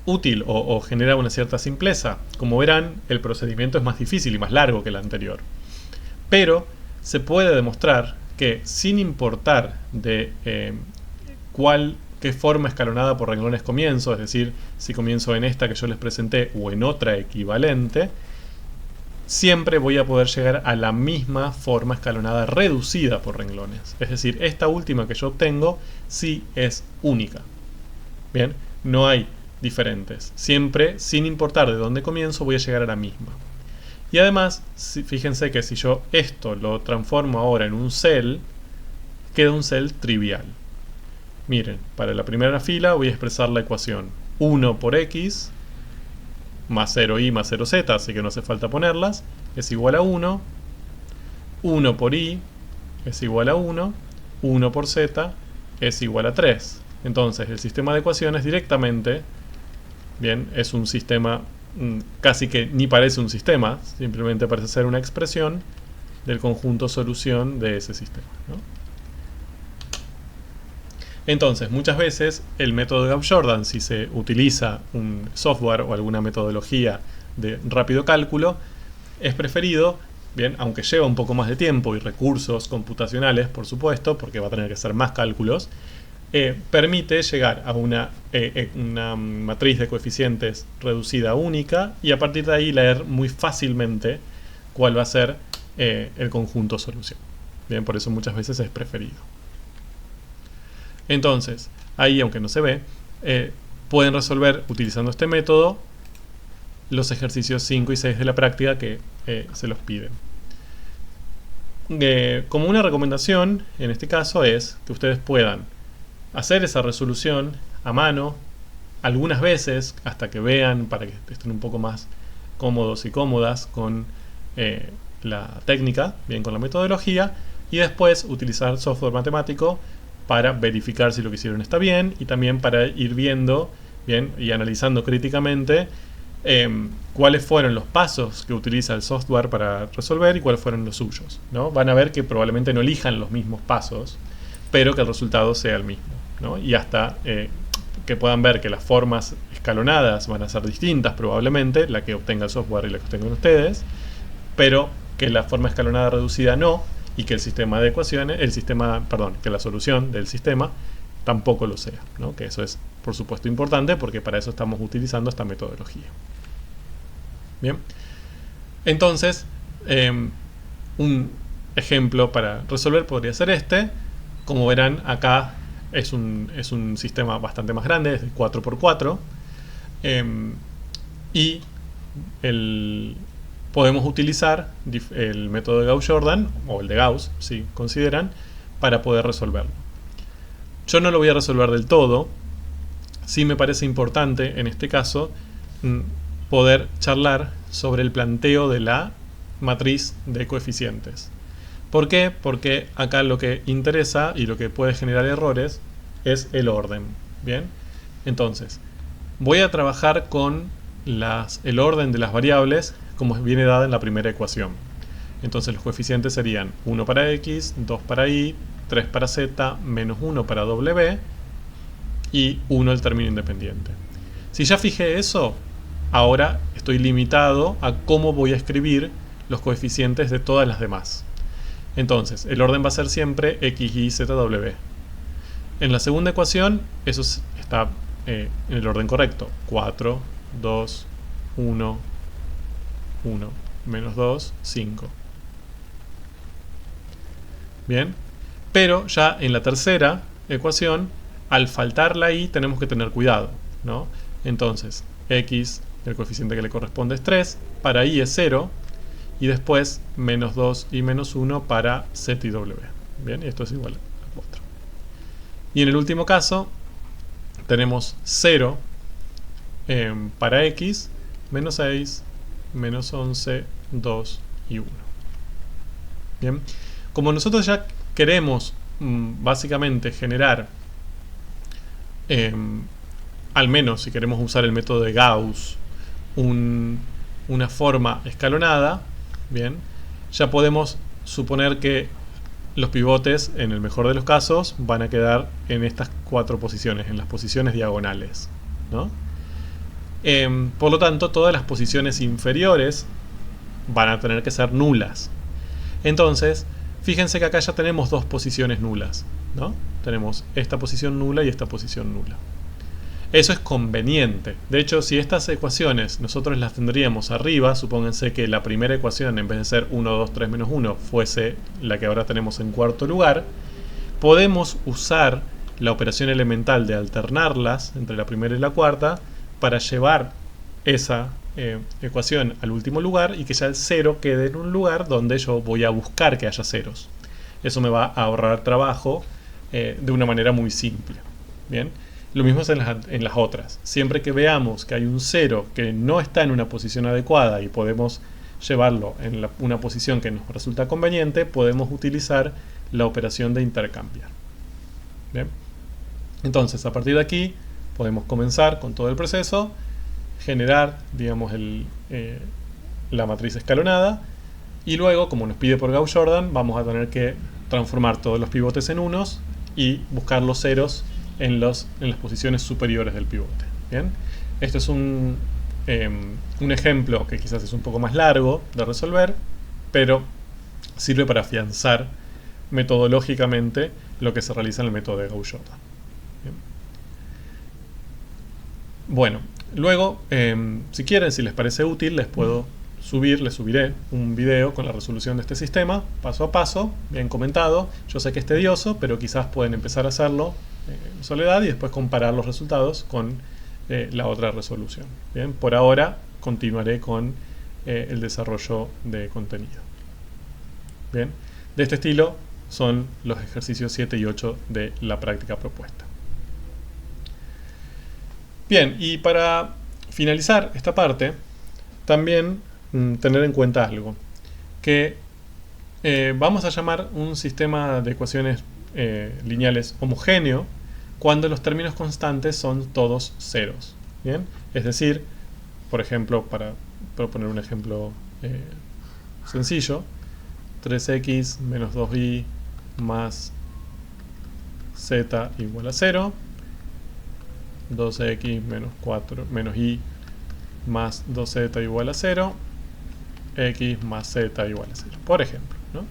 útil o genera una cierta simpleza? Como verán, el procedimiento es más difícil y más largo que el anterior. Pero se puede demostrar que sin importar de qué forma escalonada por renglones comienzo, es decir, si comienzo en esta que yo les presenté o en otra equivalente, siempre voy a poder llegar a la misma forma escalonada reducida por renglones. Es decir, esta última que yo obtengo sí es única. Bien, no hay diferentes. Siempre, sin importar de dónde comienzo, voy a llegar a la misma. Y además, fíjense que si yo esto lo transformo ahora en un cel, queda un cel trivial. Miren, para la primera fila voy a expresar la ecuación 1 por x más 0y más 0z, así que no hace falta ponerlas, es igual a 1, 1 por y es igual a 1, 1 por z es igual a 3. Entonces el sistema de ecuaciones directamente, bien, es un sistema, casi que ni parece un sistema, simplemente parece ser una expresión del conjunto solución de ese sistema, ¿no? Entonces, muchas veces el método de Gauss-Jordan, si se utiliza un software o alguna metodología de rápido cálculo, es preferido, bien, aunque lleva un poco más de tiempo y recursos computacionales, por supuesto, porque va a tener que hacer más cálculos, permite llegar a una matriz de coeficientes reducida única y a partir de ahí leer muy fácilmente cuál va a ser el conjunto solución. Bien, por eso muchas veces es preferido. Entonces, ahí, aunque no se ve, pueden resolver utilizando este método los ejercicios 5 y 6 de la práctica que se los piden. Como una recomendación, en este caso, es que ustedes puedan hacer esa resolución a mano algunas veces hasta que vean, para que estén un poco más cómodos y cómodas con la técnica, bien, con la metodología, y después utilizar software matemático para verificar si lo que hicieron está bien y también para ir viendo, bien, y analizando críticamente cuáles fueron los pasos que utiliza el software para resolver y cuáles fueron los suyos, ¿no? Van a ver que probablemente no elijan los mismos pasos, pero que el resultado sea el mismo, ¿no? Y hasta que puedan ver que las formas escalonadas van a ser distintas probablemente, la que obtenga el software y la que obtengan ustedes, pero que la forma escalonada reducida no, y que el sistema de ecuaciones, que la solución del sistema tampoco lo sea, ¿no? Que eso es, por supuesto, importante porque para eso estamos utilizando esta metodología. Bien, entonces, un ejemplo para resolver podría ser este. Como verán, acá es un sistema bastante más grande, es de 4×4, y podemos utilizar el método de Gauss-Jordan, o el de Gauss, si consideran, para poder resolverlo. Yo no lo voy a resolver del todo. Sí me parece importante, en este caso, poder charlar sobre el planteo de la matriz de coeficientes. ¿Por qué? Porque acá lo que interesa y lo que puede generar errores es el orden. Bien, entonces, voy a trabajar con el orden de las variables como viene dada en la primera ecuación. Entonces los coeficientes serían 1 para x, 2 para y, 3 para z, menos 1 para w y 1 el término independiente. Si ya fijé eso, ahora estoy limitado a cómo voy a escribir los coeficientes de todas las demás. Entonces, el orden va a ser siempre x, y, z, w. En la segunda ecuación, eso está en el orden correcto. 4, 2, 1, 1, menos 2, 5. Bien, pero ya en la tercera ecuación, al faltar la y, tenemos que tener cuidado, ¿no? Entonces, x, el coeficiente que le corresponde es 3, para y es 0, y después menos 2 y menos 1 para z y w. Bien, y esto es igual a 4. Y en el último caso, tenemos 0 para x, menos 6, menos 11, 2 y 1. Bien, como nosotros ya queremos básicamente generar, al menos si queremos usar el método de Gauss, una forma escalonada, bien, ya podemos suponer que los pivotes, en el mejor de los casos, van a quedar en estas 4 posiciones, en las posiciones diagonales, ¿no? Por lo tanto, todas las posiciones inferiores van a tener que ser nulas. Entonces, fíjense que acá ya tenemos 2 posiciones nulas, ¿no? Tenemos esta posición nula y esta posición nula. Eso es conveniente. De hecho, si estas ecuaciones nosotros las tendríamos arriba, supónganse que la primera ecuación, en vez de ser 1, 2, 3, menos 1, fuese la que ahora tenemos en cuarto lugar, podemos usar la operación elemental de alternarlas entre la primera y la cuarta para llevar esa ecuación al último lugar y que ya el 0 quede en un lugar donde yo voy a buscar que haya ceros. Eso me va a ahorrar trabajo de una manera muy simple. Bien. Lo mismo es en las otras. Siempre que veamos que hay un 0 que no está en una posición adecuada y podemos llevarlo en una posición que nos resulta conveniente, podemos utilizar la operación de intercambiar. Bien. Entonces, a partir de aquí, podemos comenzar con todo el proceso, generar, digamos, la matriz escalonada, y luego, como nos pide por Gauss-Jordan, vamos a tener que transformar todos los pivotes en unos y buscar los ceros en las posiciones superiores del pivote. Bien, esto es un ejemplo que quizás es un poco más largo de resolver, pero sirve para afianzar metodológicamente lo que se realiza en el método de Gauss-Jordan. Bueno, luego, si quieren, si les parece útil, les subiré un video con la resolución de este sistema, paso a paso, bien comentado. Yo sé que es tedioso, pero quizás pueden empezar a hacerlo en soledad y después comparar los resultados con la otra resolución. Bien, por ahora continuaré con el desarrollo de contenido. Bien, de este estilo son los ejercicios 7 y 8 de la práctica propuesta. Bien, y para finalizar esta parte, también tener en cuenta algo, que vamos a llamar un sistema de ecuaciones lineales homogéneo cuando los términos constantes son todos ceros. ¿Bien? Es decir, por ejemplo, para proponer un ejemplo sencillo, 3x menos 2y más z igual a 0, 2x menos 4 menos y más 2z igual a 0, x más z igual a 0, por ejemplo, ¿no?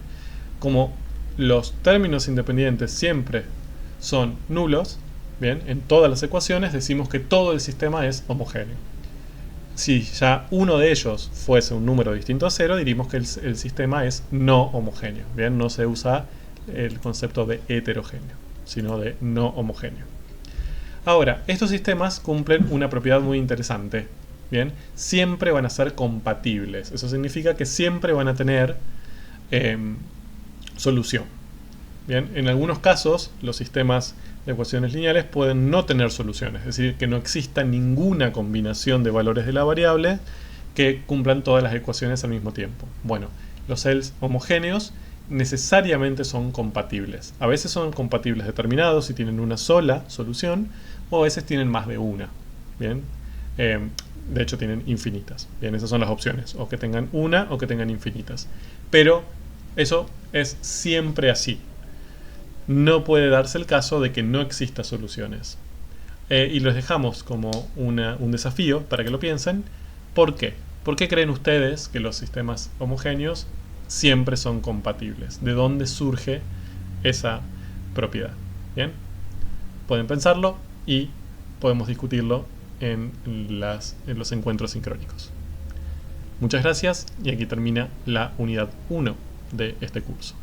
Como los términos independientes siempre son nulos, bien, en todas las ecuaciones decimos que todo el sistema es homogéneo. Si ya uno de ellos fuese un número distinto a 0, diríamos que el sistema es no homogéneo. Bien, no se usa el concepto de heterogéneo, sino de no homogéneo. Ahora, estos sistemas cumplen una propiedad muy interesante. Bien, siempre van a ser compatibles. Eso significa que siempre van a tener solución. Bien, en algunos casos los sistemas de ecuaciones lineales pueden no tener soluciones, es decir, que no exista ninguna combinación de valores de la variable que cumplan todas las ecuaciones al mismo tiempo. Bueno, los cells homogéneos necesariamente son compatibles. A veces son compatibles determinados y tienen una sola solución, o a veces tienen más de una. Bien, de hecho tienen infinitas. Bien, esas son las opciones, o que tengan una o que tengan infinitas. Pero eso es siempre así. No puede darse el caso de que no exista soluciones. Y los dejamos como un desafío para que lo piensen. ¿Por qué? ¿Por qué creen ustedes que los sistemas homogéneos siempre son compatibles? ¿De dónde surge esa propiedad? Bien, pueden pensarlo y podemos discutirlo en los encuentros sincrónicos. Muchas gracias y aquí termina la unidad 1 de este curso.